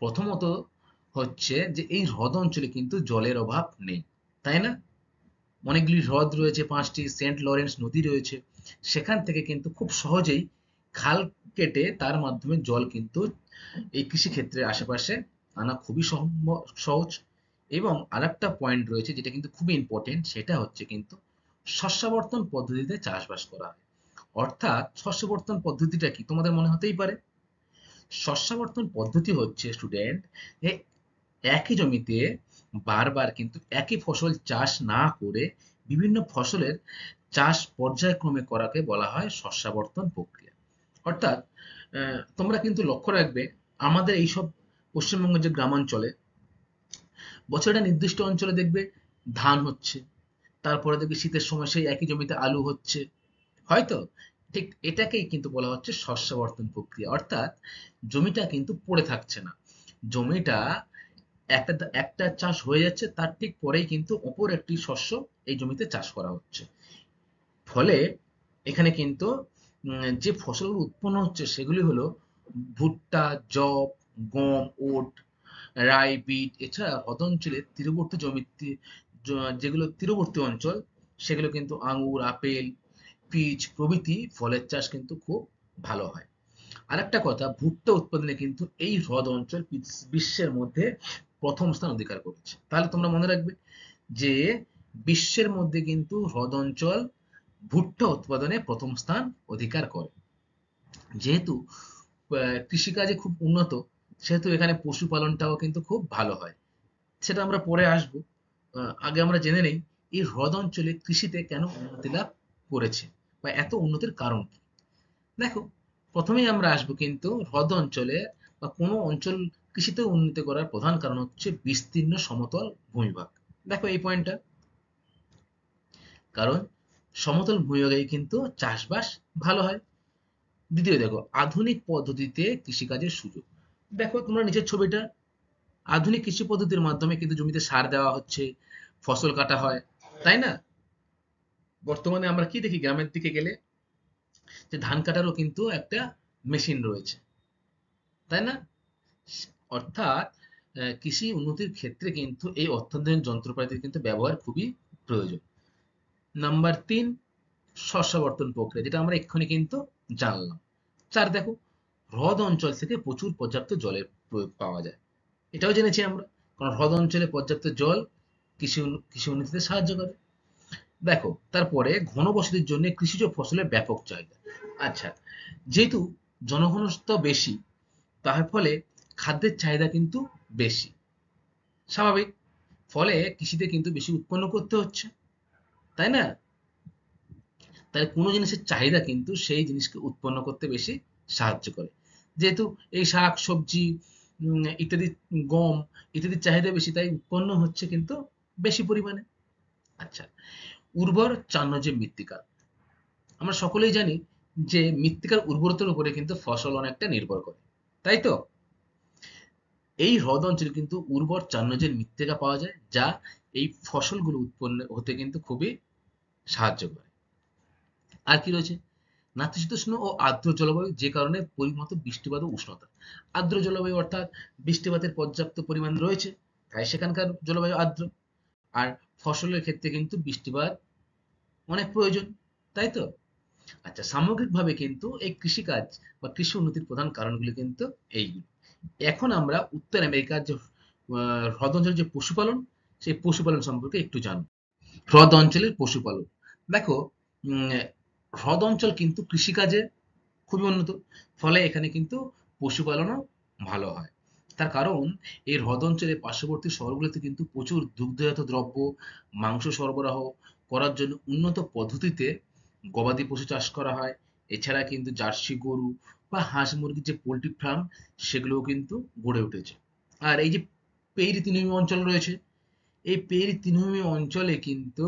প্রথমত হচ্ছে যে এই হ্রদ অঞ্চলে কিন্তু জলের অভাব নেই, তাই না? অনেকগুলি হ্রদ রয়েছে, ৫টি সেন্ট লরেন্স নদী রয়েছে। সেখান থেকে কিন্তু খুব সহজেই খাল কেটে তার মাধ্যমে জল কিন্তু এই কৃষিক্ষেত্রের আশেপাশে আনা খুবই সহজ। এবং আরেকটা পয়েন্ট রয়েছে যেটা কিন্তু খুবই ইম্পর্টেন্ট, সেটা হচ্ছে কিন্তু শস্যাবর্তন পদ্ধতিতে চাষবাস করা হয়। অর্থাৎ শস্যাবর্তন পদ্ধতিটা কি তোমাদের মনে হতেই পারে। শস্যাবর্তন পদ্ধতি হচ্ছে স্টুডেন্ট, একই জমিতে বারবার কিন্তু একই ফসল চাষ না করে বিভিন্ন ফসলের চাষ পর্যায়ক্রমে করাকে বলা হয় শস্যাবর্তন প্রক্রিয়া। অর্থাৎ তোমরা কিন্তু লক্ষ্য রাখবে, আমাদের এইসব পশ্চিমবঙ্গের যে গ্রামাঞ্চলে বছরের নির্দিষ্ট অঞ্চলে দেখবে ধান হচ্ছে, তারপরে দেখবে শীতের সময় সেই একই জমিতে আলু হচ্ছে, হয়তো। ঠিক এটাকেই কিন্তু বলা হচ্ছে শস্যাবর্তন প্রক্রিয়া। অর্থাৎ জমিটা কিন্তু পড়ে থাকছে না, জমিটা একটা একটা চাষ হয়ে যাচ্ছে, তার ঠিক পরেই কিন্তু অপর একটি শস্য এই জমিতে চাষ করা হচ্ছে। ফলে এখানে কিন্তু যে ফসলগুলো উৎপন্ন হচ্ছে সেগুলি হলো ভুট্টা, যব, গম, ওট, রাই, বিট। এছাড়া হ্রদ অঞ্চলের তীরবর্তী জমিতে যেগুলো তীরবর্তী অঞ্চল, সেগুলো কিন্তু আঙুর, আপেল, পিচ প্রভৃতি ফলের চাষ কিন্তু খুব ভালো হয়। আরেকটা কথা, ভুট্টা উৎপাদনে কিন্তু এই হ্রদ অঞ্চল বিশ্বের মধ্যে প্রথম স্থান অধিকার করেছে। তাহলে তোমরা মনে রাখবে যে বিশ্বের মধ্যে কিন্তু হ্রদ অঞ্চল ভুট্টা উৎপাদনে প্রথম স্থান অধিকার করে। যেহেতু কৃষিকাজে খুব উন্নত, সেহেতু এখানে পশুপালনটাও কিন্তু খুব ভালো হয়। সেটা আমরা পরে আসবো। আগে আমরা জেনে নেই এই হ্রদ অঞ্চলে কৃষিতে কেন উন্নতি লাভ করেছে বা এত উন্নতির কারণ কি। দেখো, প্রথমেই আমরা আসবো কিন্তু হ্রদ অঞ্চলে বা কোনো অঞ্চল কৃষিতে উন্নতি করার প্রধান কারণ হচ্ছে বিস্তীর্ণ সমতল ভূমিভাগ। দেখো এই পয়েন্টটা, কারণ সমতল ভূমিভাগেই কিন্তু চাষবাস ভালো হয়। দ্বিতীয় দেখো, আধুনিক পদ্ধতিতে কৃষিকাজের সুযোগ। দেখো তোমরা নিচের ছবিটা, আধুনিক কৃষি পদ্ধতির মাধ্যমে কিন্তু জমিতে সার দেওয়া হচ্ছে, ফসল কাটা হয়, তাই না? বর্তমানে আমরা কি দেখি গ্রামের দিকে গেলে, যে ধান কাটারও কিন্তু একটা মেশিন রয়েছে, তাই না? অর্থাৎ কৃষি উন্নতির ক্ষেত্রে কিন্তু এই অত্যাধুনিক যন্ত্রপাতির কিন্তু ব্যবহার খুবই প্রয়োজন। নাম্বার ৩, শস্যাবর্তন প্রক্রিয়া, যেটা আমরা এক্ষুনি কিন্তু জানলাম। ৪ দেখো, হ্রদ অঞ্চল থেকে প্রচুর পর্যাপ্ত জলের প্রয়োগ পাওয়া যায়। এটাও জেনেছি আমরা, কারণ হ্রদ অঞ্চলে পর্যাপ্ত জল কৃষি উন্নতিতে সাহায্য করে। দেখো তারপরে ঘনবসতির জন্য কৃষিজ ফসলের ব্যাপক চাহিদা। আচ্ছা, যেহেতু জনঘনত্ব বেশি, তার ফলে খাদ্যের চাহিদা কিন্তু বেশি, স্বাভাবিক। ফলে কৃষিতে কিন্তু বেশি উৎপন্ন করতে হচ্ছে, তাই না? তাই কোনো জিনিসের চাহিদা কিন্তু সেই জিনিসকে উৎপন্ন করতে বেশি সাহায্য করে। যেহেতু এই শাক সবজি ইত্যাদি, গম ইত্যাদির চাহিদা বেশি, তাই উৎপন্ন হচ্ছে কিন্তু বেশি পরিমাণে। আচ্ছা, উর্বর চান্ন যে মৃত্তিকা, আমরা সকলেই জানি যে মৃত্তিকার উর্বরতার উপরে কিন্তু ফসল অনেকটা নির্ভর করে, তাই তো? এই হ্রদ অঞ্চলে কিন্তু উর্বর চান্নজের মৃত্তিকা পাওয়া যায়, যা এই ফসলগুলো উৎপন্ন হতে কিন্তু খুবই সাহায্য করে। আর কি রয়েছে, নাতিশীতোষ্ণ ও আর্দ্র জলবায়ু, যে কারণে পরিমত বৃষ্টিপাত ও উষ্ণতা। আর্দ্র জলবায়ু অর্থাৎ বৃষ্টিপাতের পর্যাপ্ত পরিমাণ রয়েছে, তাই সেখানকার জলবায়ু আর্দ্র। আর ফসলের ক্ষেত্রে কিন্তু বৃষ্টিপাত অনেক প্রয়োজন, তাই তো? আচ্ছা, সামগ্রিকভাবে কিন্তু এই কৃষিকাজ বা কৃষি উন্নতির প্রধান কারণগুলি কিন্তু এইগুলি। এখন আমরা উত্তর আমেরিকার যে হ্রদ অঞ্চলের যে পশুপালন, সেই পশুপালন সম্পর্কে একটু জানব। হ্রদ অঞ্চলের পশুপালন। দেখো, উম, হ্রদ অঞ্চল কিন্তু কৃষিকাজে খুবই উন্নত, ফলে এখানে কিন্তু পশুপালনও ভালো হয়। তার কারণ এই হ্রদ অঞ্চলের পার্শ্ববর্তী শহরগুলোতে কিন্তু প্রচুর দুগ্ধজাত দ্রব্য, মাংস সরবরাহ করার জন্য উন্নত পদ্ধতিতে গবাদি পশু চাষ করা হয়। এছাড়া কিন্তু জার্সি গরু বা হাঁস মুরগির যে পোল্ট্রি ফার্ম সেগুলোও কিন্তু গড়ে উঠেছে। আর এই যে পেইরি তৃণভূমি অঞ্চল রয়েছে, এই পেইরি তৃণভূমি অঞ্চলে কিন্তু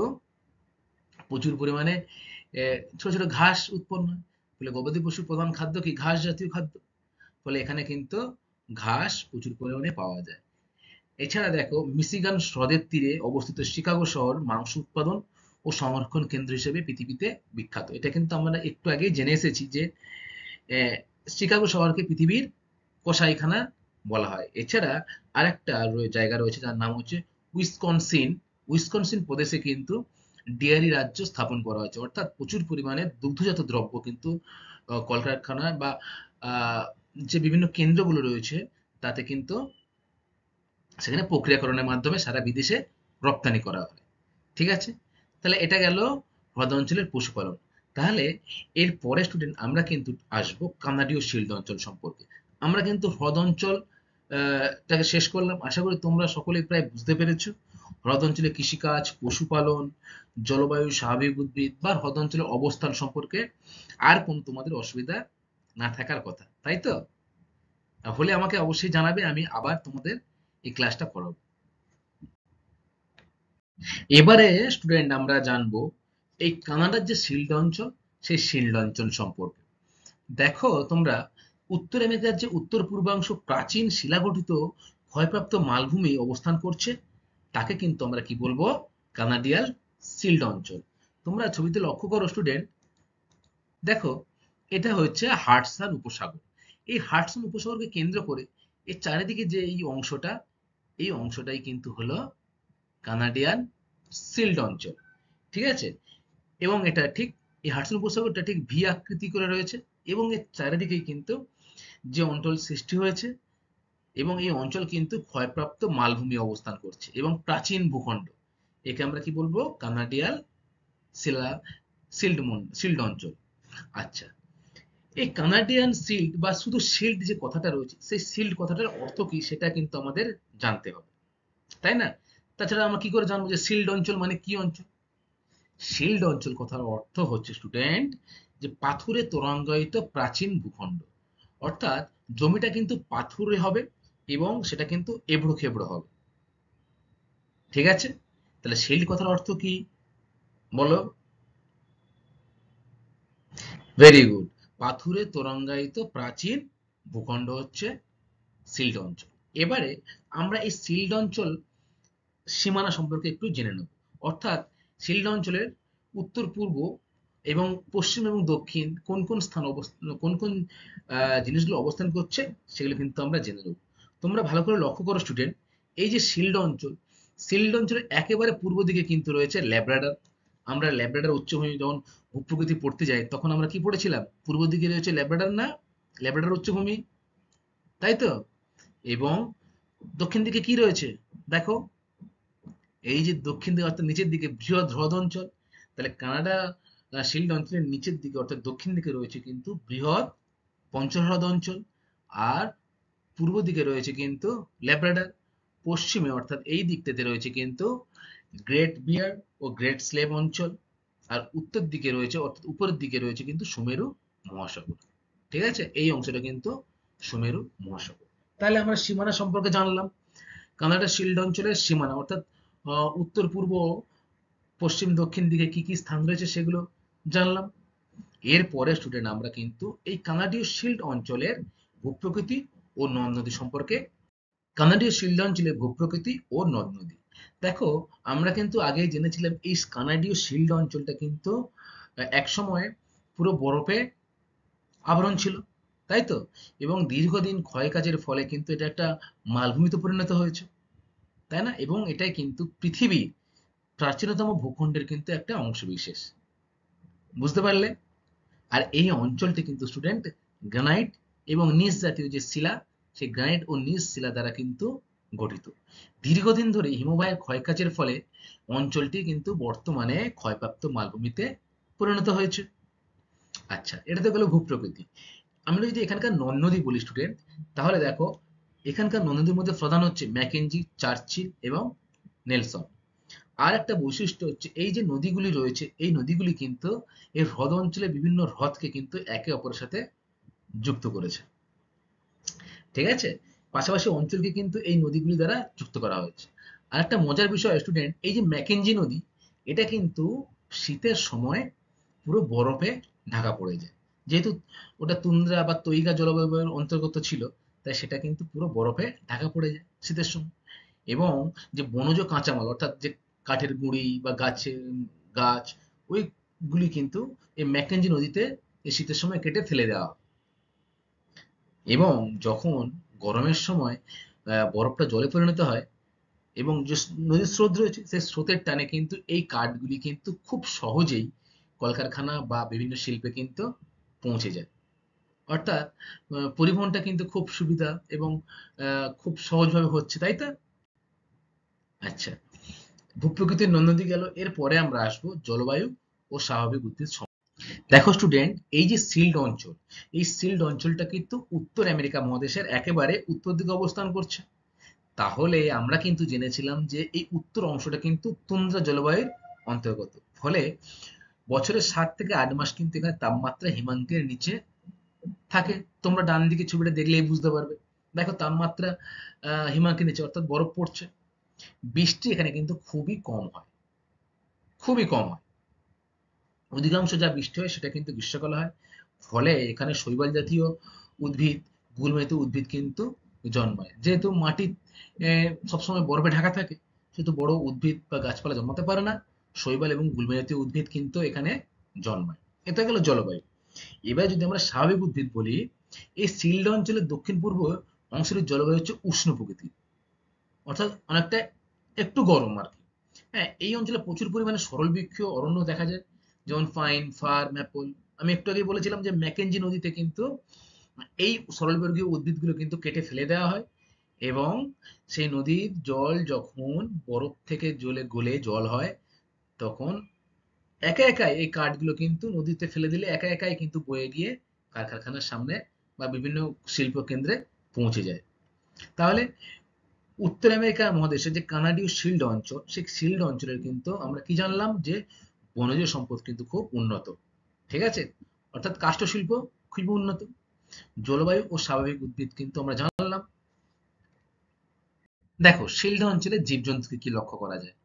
প্রচুর পরিমাণে ছোট ছোট ঘাস উৎপন্ন হয়। ফলে গবাদি পশুর প্রধান খাদ্য কি? ঘাস জাতীয় খাদ্য। ফলে এখানে কিন্তু ঘাস প্রচুর পরিমাণে পাওয়া যায়। এছাড়া দেখো, মিশিগান হ্রদের তীরে অবস্থিত শিকাগো শহর মাংস উৎপাদন ও সংরক্ষণ কেন্দ্র হিসেবে পৃথিবীতে বিখ্যাত। এটা কিন্তু আমরা একটু আগেই জেনে এসেছি যে শিকাগো শহরকে পৃথিবীর কসাইখানা বলা হয়। এছাড়া আরেকটা জায়গা রয়েছে যার নাম হচ্ছে উইসকনসিন। উইসকনসিন প্রদেশে কিন্তু ডেয়ারি রাজ্য স্থাপন করা হয়েছে, অর্থাৎ প্রচুর পরিমাণে দুগ্ধজাত দ্রব্য কিন্তু কলকারখানা বা আহ, যে বিভিন্ন কেন্দ্রগুলো রয়েছে তাতে কিন্তু সেখানে প্রক্রিয়াকরণের মাধ্যমে সারা বিদেশে রপ্তানি করা হয়। ঠিক আছে? তাহলে এটা গেল হ্রদ অঞ্চলের পশুপালন। তাহলে এর পরে স্টুডেন্ট আমরা কিন্তু আসবো কানাডীয় শিল্ড অঞ্চল সম্পর্কে। আমরা কিন্তু হ্রদ অঞ্চল টাকে শেষ করলাম। আশা করি তোমরা সকলেই প্রায় বুঝতে পেরেছো হ্রদ অঞ্চলে কৃষিকাজ, পশুপালন, জলবায়ু, স্বাভাবিক উদ্ভিদ বা হ্রদ অঞ্চলের অবস্থান সম্পর্কে আর কোন তোমাদের অসুবিধা না থাকার কথা, তাই তো? হলে আমাকে অবশ্যই জানাবে, আমি আবার তোমাদের এই ক্লাসটা করাবো। এবারে স্টুডেন্ট আমরা জানবো এই কানাডার যে শিল্ড অঞ্চল, সেই শিল্ড অঞ্চল সম্পর্কে। দেখো তোমরা, উত্তর আমেরিকার যে উত্তর পূর্বাংশ প্রাচীন শিলাগঠিত ক্ষয়প্রাপ্ত মালভূমি অবস্থান করছে, তাকে কিন্তু আমরা কি বলবো? কানাডিয়াল শিল্ড অঞ্চল। তোমরা ছবিতে লক্ষ্য করো স্টুডেন্ট, দেখো এটা হচ্ছে হাডসন উপসাগর। এই হাডসন উপসাগরকে কেন্দ্র করে এর চারিদিকে যে এই অংশটা, এই অংশটাই কিন্তু হলো কানাডিয়ান শিল্ড অঞ্চল। ঠিক আছে? এবং এটা ঠিক, এই হাডসন উপসাগরটা ঠিক ভি আকৃতি করে রয়েছে এবং এর চারিদিকেই কিন্তু যে অঞ্চল সৃষ্টি হয়েছে এবং এই অঞ্চল কিন্তু ক্ষয়প্রাপ্ত মালভূমি অবস্থান করছে এবং প্রাচীন ভূখণ্ড। একে আমরা কি বলবো? কানাডিয়াল শিলা শিল্ড অঞ্চল। আচ্ছা, এই কানাডিয়ান শিল্ড বা শুধু শিল্ড যে কথাটা রয়েছে, সেই শিল্ড কথাটার অর্থ কি সেটা কিন্তু আমাদের জানতে হবে, তাই না? তাছাড়া আমরা কি করে জানবো যে শিল্ড অঞ্চল মানে কি অঞ্চল? শিল্ড অঞ্চল কথার অর্থ হচ্ছে স্টুডেন্ট যে পাথুরে তরঙ্গায়িত প্রাচীন ভূখণ্ড। অর্থাৎ জমিটা কিন্তু পাথুরে হবে এবং সেটা কিন্তু এবড়ো খেবড়ো হবে। ঠিক আছে? তাহলে শিল্ড কথার অর্থ কি বলো? Very good. পাথুরে তরঙ্গায়িত প্রাচীন ভূখণ্ড হচ্ছে শিল্ড অঞ্চল। এবারে আমরা এই শিল্ড অঞ্চল সীমানা সম্পর্কে একটু জেনে নেব। অর্থাৎ শিল্ড অঞ্চলের উত্তর পূর্ব এবং পশ্চিম এবং দক্ষিণ কোন কোন স্থান অবস্থান, কোন কোন জিনিসগুলো অবস্থান করছে সেগুলো কিন্তু আমরা জেনে নেব। তোমরা ভালো করে লক্ষ্য করো স্টুডেন্ট, এই যে শিল্ড অঞ্চল, শিল্ড অঞ্চলের একেবারে পূর্ব দিকে কিন্তু রয়েছে ল্যাব্রাডার। আমরা ল্যাব্রাডার উচ্চভূমি যখন ভূপ্রকৃতি পড়তে যাই তখন আমরা কি পড়েছিলাম? পূর্ব দিকে রয়েছে ল্যাব্রাডার, না? ল্যাব্রাডার উচ্চভূমি, তাই তো? এবং দক্ষিণ দিকে কি রয়েছে? দেখো, এই যে দক্ষিণ দিকে অর্থাৎ নিচের দিকে বৃহৎ হ্রদ অঞ্চল। তাহলে কানাডা শিল্ড অঞ্চলের নিচের দিকে অর্থাৎ দক্ষিণ দিকে রয়েছে কিন্তু বৃহৎ পঞ্চহ্রদ অঞ্চল। আর পূর্ব দিকে রয়েছে কিন্তু ল্যাব্রাডার। পশ্চিমে অর্থাৎ এই দিকটাতে রয়েছে কিন্তু গ্রেট বিয়ার ও গ্রেট স্লেভ অঞ্চল। আর উত্তর দিকে রয়েছে অর্থাৎ উপরের দিকে রয়েছে কিন্তু সুমেরু মহাসাগর। ঠিক আছে? এই অংশটা কিন্তু সুমেরু মহাসাগর। তাহলে আমরা সীমানা সম্পর্কে জানলাম। কানাডা শিল্ড অঞ্চলের সীমানা অর্থাৎ উত্তর পূর্ব পশ্চিম দক্ষিণ দিকে কি কি স্থান রয়েছে সেগুলো জানলাম। এরপরে স্টুডেন্ট আমরা কিন্তু এই কানাডীয় শিল্ড অঞ্চলের ভূপ্রকৃতি ও নদ নদী সম্পর্কে, কানাডীয় শিল্ড অঞ্চলের ভূপ্রকৃতি ও নদ নদী। দেখো, আমরা কিন্তু আগেই জেনেছিলাম এই কানাডীয় শিল্ড অঞ্চলটা কিন্তু একসময় পুরো বরফে আবরণ ছিল, তাই তো? এবং দীর্ঘদিন ক্ষয়কাজের ফলে কিন্তু এটা একটা মালভূমিতে পরিণত হয়েছে, তাই না? এবং এটাই কিন্তু পৃথিবীর প্রাচীনতম ভূখণ্ডের কিন্তু একটা অংশ বিশেষ। বুঝতে পারলে? আর এই অঞ্চলটি কিন্তু স্টুডেন্ট গ্রানাইট এবং নিস জাতীয় যে শিলা, সেই গ্রানাইট ও নিস শিলা দ্বারা কিন্তু গঠিত। দীর্ঘদিন ধরে হিমবাহের ক্ষয়কাজের ফলে অঞ্চলটি কিন্তু বর্তমানে ক্ষয়প্রাপ্ত মালভূমিতে পরিণত হয়েছে। আচ্ছা, এটা তো গেল ভূপ্রকৃতি। আমরা যদি এখানকার নদ নদী বলি স্টুডেন্ট, তাহলে দেখো এখানকার নদ নদীর মধ্যে প্রধান হচ্ছে ম্যাকেঞ্জি, চার্চিল এবং নেলসন। আর একটা বৈশিষ্ট্য হচ্ছে এই যে নদীগুলি রয়েছে এই নদীগুলি কিন্তু এই হ্রদ অঞ্চলে বিভিন্ন হ্রদকে কিন্তু একে অপরের সাথে যুক্ত করেছে। ঠিক আছে? পাশাপাশি অঞ্চলকে কিন্তু এই নদীগুলি দ্বারা যুক্ত করা হয়েছে। আর একটা মজার বিষয় স্টুডেন্ট, এই যে ম্যাকেঞ্জি নদী, এটা কিন্তু শীতের সময় পুরো বরফে ঢাকা পড়ে যায়। যেহেতু ওটা তুন্দ্রা বা তৈগা জলবায়ুর অন্তর্গত ছিল, তাই সেটা কিন্তু পুরো বরফে ঢাকা পড়ে যায় শীতের সময়। এবং যে বনজ কাঁচামাল অর্থাৎ যে কাঠের গুঁড়ি বা গাছ ওইগুলি কিন্তু এই ম্যাকেঞ্জি নদীতে এই শীতের সময় কেটে ফেলে দেওয়া হয়। এবং যখন গরমের সময় বরফটা জলে পরিণত হয় এবং যে নদীর স্রোত রয়েছে সেই স্রোতের টানে কিন্তু এই কাঠগুলি কিন্তু খুব সহজেই কলকারখানা বা বিভিন্ন শিল্পে কিন্তু পৌঁছে যায়। অর্থাৎ পরিবহনটা কিন্তু খুব সুবিধা এবং খুব সহজভাবে হচ্ছে, তাই তো? আচ্ছা, ভূপ্রকৃতির নদ-নদী গেল, এরপরে আমরা আসবো জলবায়ু ও স্বাভাবিক উদ্ভিদ। দেখো স্টুডেন্ট, এই যে সিল্ড অঞ্চল, এই সিল্ড অঞ্চলটা কিন্তু উত্তর আমেরিকা মহাদেশের একেবারে উত্তর দিকে অবস্থান করছে। তাহলে আমরা কিন্তু জেনেছিলাম যে এই উত্তর অংশটা কিন্তু তুন্দ্রা জলবায়ুর অন্তর্গত। ফলে বছরের 7 থেকে 8 মাস কিন্তু এখানে তাপমাত্রা হিমাঙ্কের নিচে থাকে। তোমরা ডান দিকে ছবিটা দেখলেই বুঝতে পারবে। দেখো তাপমাত্রা হিমাঙ্কের নিচে অর্থাৎ বরফ পড়ছে। বৃষ্টি এখানে কিন্তু খুবই কম হয়, খুবই কম হয়। অধিকাংশ যা বৃষ্টি হয় সেটা কিন্তু গ্রীষ্মকালে হয়। ফলে এখানে শৈবাল জাতীয় উদ্ভিদ, গুল্মজাতীয় উদ্ভিদ কিন্তু জন্মায়। যেহেতু মাটি সবসময় বরফে ঢাকা থাকে, সেহেতু বড় উদ্ভিদ বা গাছপালা জন্মাতে পারে না। শৈবাল এবং গুল্ম জাতীয় উদ্ভিদ কিন্তু এখানে জন্মায়। এটা গেল জলবায়ু। এবার যদি আমরা স্বাভাবিক উদ্ভিদ বলি, এই সিল্ড অঞ্চলের দক্ষিণ পূর্ব অংশের জলবায়ু হচ্ছে উষ্ণ প্রকৃতির, অর্থাৎ অনেকটা একটু গরম আর কি। হ্যাঁ, এই অঞ্চলে প্রচুর পরিমাণে সরলবৃক্ষ অরণ্য দেখা যায়, যেমন পাইন, ফার, ম্যাপল। আমি একটু আগে বলেছিলাম যে ম্যাকেঞ্জি নদীতে কিন্তু এই সরলবর্গীয় উদ্ভিদগুলো কিন্তু কেটে ফেলে দেওয়া হয় এবং সেই নদীর জল যখন বরফ থেকে গলে জল হয়, তখন একা একাই এই কাঠগুলো কিন্তু নদীতে ফেলে দিলে একা একাই কিন্তু বয়ে গিয়ে কারখানার সামনে বা বিভিন্ন শিল্প কেন্দ্রে পৌঁছে যায়। তাহলে উত্তর আমেরিকা মহাদেশের যে কানাডীয় শিল্ড অঞ্চল, সেই শিল্ড অঞ্চলের কিন্তু আমরা কি জানলাম যে বনজ সম্পদ কিন্তু খুব উন্নত। ঠিক আছে? অর্থাৎ কাষ্ঠ শিল্প খুবই উন্নত। জলবায়ু ও স্বাভাবিক উদ্ভিদ কিন্তু আমরা জানলাম। দেখো শিল্ড অঞ্চলে জীবজন্তুকে কি লক্ষ্য করা যায়।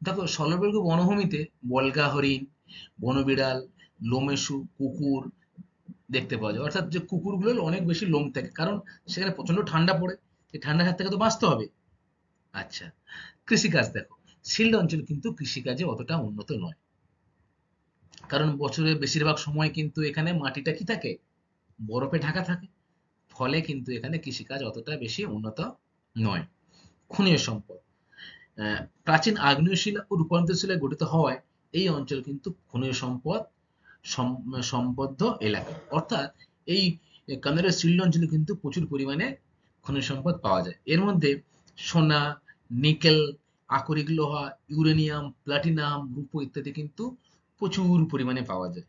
দেখো স্থলবর্গ বনভূমিতে বলগা হরিণ, বনবিড়াল, লোমেশু, কুকুর দেখতে পাওয়া যায়। অর্থাৎ যে কুকুরগুলোর অনেক বেশি লোম থাকে, কারণ সেখানে প্রচন্ড ঠান্ডা পড়ে, এই ঠান্ডার হাত থেকে তো বাঁচতে হবে। আচ্ছা, কৃষিকাজ দেখো, শিল্ড অঞ্চল কিন্তু কৃষিকাজে অতটা উন্নত নয়, কারণ বছরের বেশিরভাগ সময় কিন্তু এখানে মাটিটা কি থাকে, বরফে ঢাকা থাকে। ফলে কিন্তু এখানে কৃষিকাজ অতটা বেশি উন্নত নয়। খনিজ সম্পদ, প্রাচীন আগ্নেয় শিলা ও রূপান্তর শিলায় গঠিত হওয়ায় এই অঞ্চল কিন্তু খনিজ সম্পদ সম্বদ্ধ এলাকা। অর্থাৎ এই কানাডার শিল্ড অঞ্চলে কিন্তু প্রচুর পরিমাণে খনিজ সম্পদ পাওয়া যায়। এর মধ্যে সোনা, নিকেল, আকরিক লোহা, ইউরেনিয়াম, প্লাটিনাম, রূপো ইত্যাদি কিন্তু প্রচুর পরিমাণে পাওয়া যায়।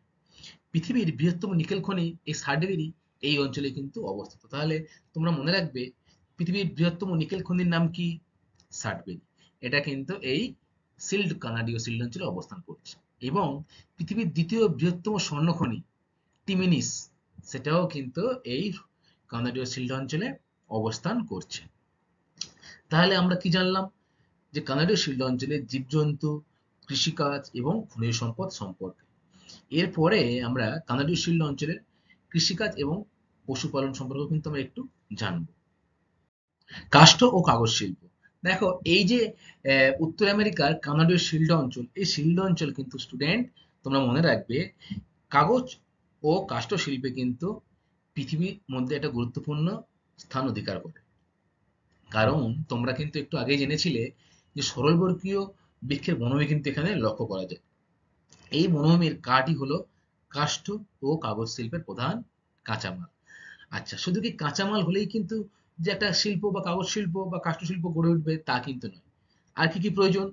পৃথিবীর বৃহত্তম নিকেল খনি এই সার্ডিভেরি এই অঞ্চলে কিন্তু অবস্থিত। তাহলে তোমরা মনে রাখবে, পৃথিবীর বৃহত্তম নিকেল খনির নাম কি? সার্ডিভেরি। এটা কিন্তু এই কানাডীয় শিল্ড অঞ্চলে অবস্থান করছে। এবং পৃথিবীর দ্বিতীয় বৃহত্তম স্বর্ণ খনি টিমিনিস, সেটাও কিন্তু এই কানাডীয় শিল্ড অঞ্চলে অবস্থান করছে। তাহলে আমরা কি জানলাম যে কানাডীয় শিল্ড অঞ্চলে জীবজন্তু, কৃষিকাজ এবং খনিজ সম্পদ সম্পর্কে। এরপরে আমরা কানাডীয় শিল্ড অঞ্চলের কৃষিকাজ এবং পশুপালন সম্পর্কে কিন্তু আমরা একটু জানবো। কাষ্ঠ ও কাগজ শিল্প। দেখো এই যে উত্তর আমেরিকার কানাডীয় শিল্ড অঞ্চল, এই শিল্ড অঞ্চল কিন্তু স্টুডেন্ট তোমরা মনে রাখবে কাগজ ও কাষ্ঠ শিল্পে কিন্তু পৃথিবীর মধ্যে একটা গুরুত্বপূর্ণ স্থান অধিকার করে। কারণ তোমরা কিন্তু একটু আগেই জেনেছিলে যে সরলবর্গীয় বৃক্ষের বনভূমি কিন্তু এখানে লক্ষ্য করা যায়। এই বনভূমির কাঠই হলো কাষ্ঠ ও কাগজ শিল্পের প্রধান কাঁচামাল। আচ্ছা, শুধু কি কাঁচামাল হলেই কিন্তু যে একটা শিল্প বা কাগজ শিল্প বা কাষ্ঠ শিল্প গড়ে উঠবে তা কিন্তু নয়। আর কি কি প্রয়োজন,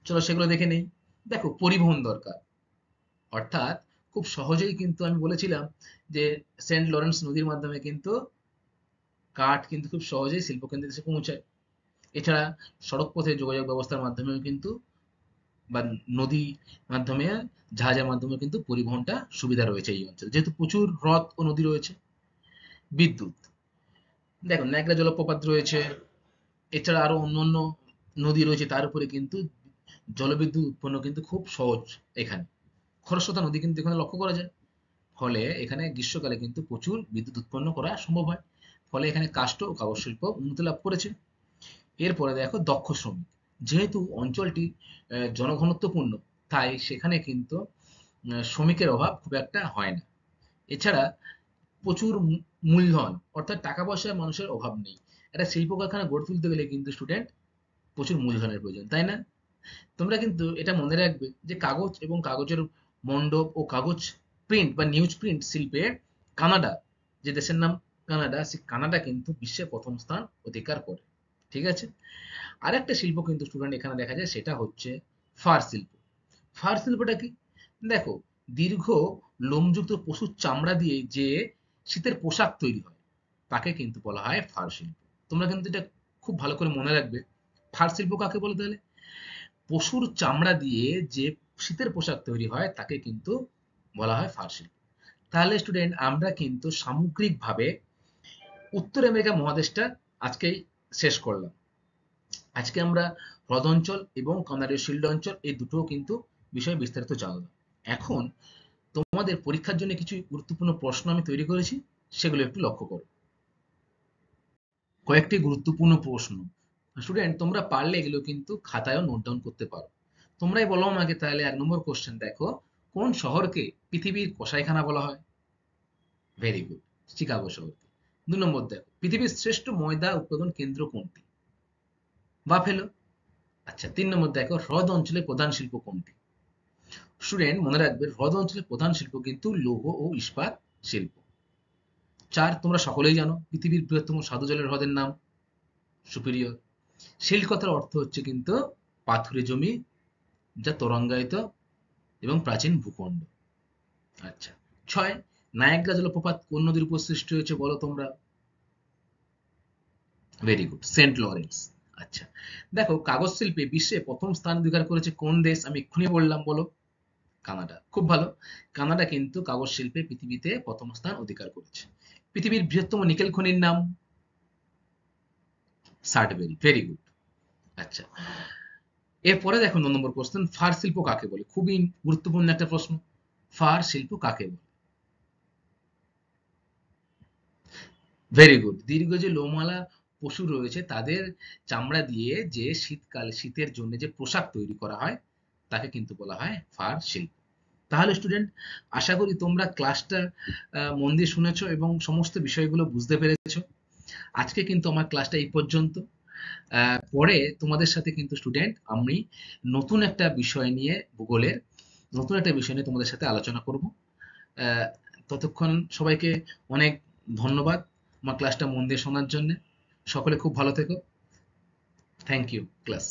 চলো সেগুলো দেখে নেই। দেখো পরিবহন দরকার, অর্থাৎ খুব সহজেই কিন্তু আমি বলেছিলাম যে সেন্ট লরেন্স নদীর মাধ্যমে কিন্তু কাঠ কিন্তু খুব সহজেই শিল্পকেন্দ্রে এসে পৌঁছায়। এছাড়া সড়ক পথে যোগাযোগ ব্যবস্থার মাধ্যমেও কিন্তু বা নদী মাধ্যমে জাহাজের মাধ্যমে কিন্তু পরিবহনটা সুবিধা রয়েছে এই অঞ্চলে, যেহেতু প্রচুর হ্রদ ও নদী রয়েছে। বিদ্যুৎ, দেখো ন্যাকড়া জলপ্রপাত রয়েছে, এছাড়া আরো অন্যান্য নদী রয়েছে, তার উপরে কিন্তু জলবিদ্যুৎ উৎপন্ন কিন্তু খুব সহজ এখানে। খরস্রোতা নদী কিন্তু এখানে লক্ষ্য করা যায়। ফলে এখানে গ্রীষ্মকালে কিন্তু প্রচুর বিদ্যুৎ উৎপন্ন করা সম্ভব হয়। ফলে এখানে কাষ্ঠ ও কাগজ শিল্প উন্নতি লাভ করেছে। এরপরে দেখো দক্ষ শ্রমিক, যেহেতু অঞ্চলটি জনঘনত্বপূর্ণ, তাই সেখানে কিন্তু শ্রমিকের অভাব খুব একটা হয় না। এছাড়া প্রচুর মূলধন, অর্থাৎ টাকা পয়সার মানুষের অভাব নেই। একটা শিল্প কারখানা গড়ে তুলতে গেলে কিন্তু স্টুডেন্ট প্রচুর মূলধনের প্রয়োজন, তাই না? তোমরা কিন্তু এটা মনে রাখবে যে কাগজ এবং কাগজের মণ্ডপ ও কাগজ প্রিন্ট বা নিউজ প্রিন্ট শিল্পে কানাডা, যে দেশের নাম কানাডা, সেই কানাডা কিন্তু বিশ্বে প্রথম স্থান অধিকার করে। ঠিক আছে? আরেকটা শিল্প কিন্তু স্টুডেন্ট এখানে দেখা যায়, সেটা হচ্ছে ফার শিল্প। ফার শিল্পটা কি? দেখো, দীর্ঘ লোমযুক্ত পশুর চামড়া দিয়ে যে শীতের পোশাক তৈরি হয়, তাকে কিন্তু বলা হয় ফার শিল্প। তোমরা কিন্তু এটা খুব ভালো করে মনে রাখবে। ফার শিল্প কাকে বলে তাহলে? পশুর চামড়া দিয়ে যে শীতের পোশাক তৈরি হয়, তাকে কিন্তু বলা হয় ফার শিল্প। তাহলে স্টুডেন্ট আমরা কিন্তু সামগ্রিকভাবে উত্তর আমেরিকা মহাদেশটা আজকেই শেষ করলাম। আজকে আমরা হ্রদ অঞ্চল এবং কানাডীয় শিল্ড অঞ্চল এই দুটো কিন্তু বিষয়ে বিস্তারিত জানলাম। এখন তোমাদের পরীক্ষার জন্য কিছু গুরুত্বপূর্ণ প্রশ্ন আমি তৈরি করেছি, সেগুলো একটু লক্ষ্য করো। কয়েকটি গুরুত্বপূর্ণ প্রশ্ন, স্টুডেন্ট তোমরা পারলে এগুলো কিন্তু খাতায়ও নোট ডাউন করতে পারো। তোমরাই বলো আমাকে তাহলে। 1 নম্বর কোশ্চেন দেখো, কোন শহরকে পৃথিবীর কসাইখানা বলা হয়? ভেরি গুড, শিকাগো শহরকে। 2 নম্বর দেখো, পৃথিবীর শ্রেষ্ঠ ময়দা উৎপাদন কেন্দ্র কোনটি? বাফেলো। আচ্ছা, 3 নম্বর দেখো, হ্রদ অঞ্চলের প্রধান শিল্প কোনটি? স্টুডেন্ট মনে রাখবে, হ্রদ অঞ্চলের প্রধান শিল্প কিন্তু লৌহ ও ইস্পাত শিল্প। 4, তোমরা সকলেই জানো পৃথিবীর বৃহত্তম স্বাদু জলের হ্রদের নাম সুপিরিয়র। শিল কথার অর্থ হচ্ছে কিন্তু পাথুরে জমি, যা তরঙ্গায়িত এবং প্রাচীন ভূখণ্ড। আচ্ছা, 6, নায়াগ্রা জলপ্রপাত কোন নদীর উপর সৃষ্টি হয়েছে বলো তোমরা? Very good, saint Lawrence. আচ্ছা, দেখো কাগজ শিল্পে বিশ্বে প্রথম স্থান অধিকার করেছে কোন দেশ? আমি এক্ষুনি বললাম, বলো। কানাডা। খুব ভালো। কানাডা কিন্তু কাগজ শিল্পে পৃথিবীতে প্রথম স্থান অধিকার করেছে। পৃথিবীর বৃহত্তম নিকেল খনির নাম? সার্টবেরি। Very good. আচ্ছা, এরপরে দেখো 9 নম্বর কোশ্চেন, ফার শিল্প কাকে বলে? খুবই গুরুত্বপূর্ণ একটা প্রশ্ন। ফার শিল্প কাকে বলে? ভেরি গুড, দীর্ঘ যে লোমওয়ালা পশু রয়েছে তাদের চামড়া দিয়ে যে শীতকাল শীতের জন্য যে পোশাক তৈরি করা হয়, তাকে কিন্তু বলা হয় ফার শিল্প। তাহলে স্টুডেন্ট, আশা করি তোমরা ক্লাসটা মন দিয়ে শুনেছো এবং সমস্ত বিষয়গুলো বুঝতে পেরেছো। আজকে কিন্তু আমার ক্লাসটা এই পর্যন্ত। পরে তোমাদের সাথে কিন্তু স্টুডেন্ট আমি নতুন একটা বিষয় নিয়ে, ভূগোলের নতুন একটা বিষয় নিয়ে তোমাদের সাথে আলোচনা করব। আহ, ততক্ষণ সবাইকে অনেক ধন্যবাদ আমার ক্লাসটা মন দিয়ে শোনার জন্য। সকলে খুব ভালো থেকো। Thank you class.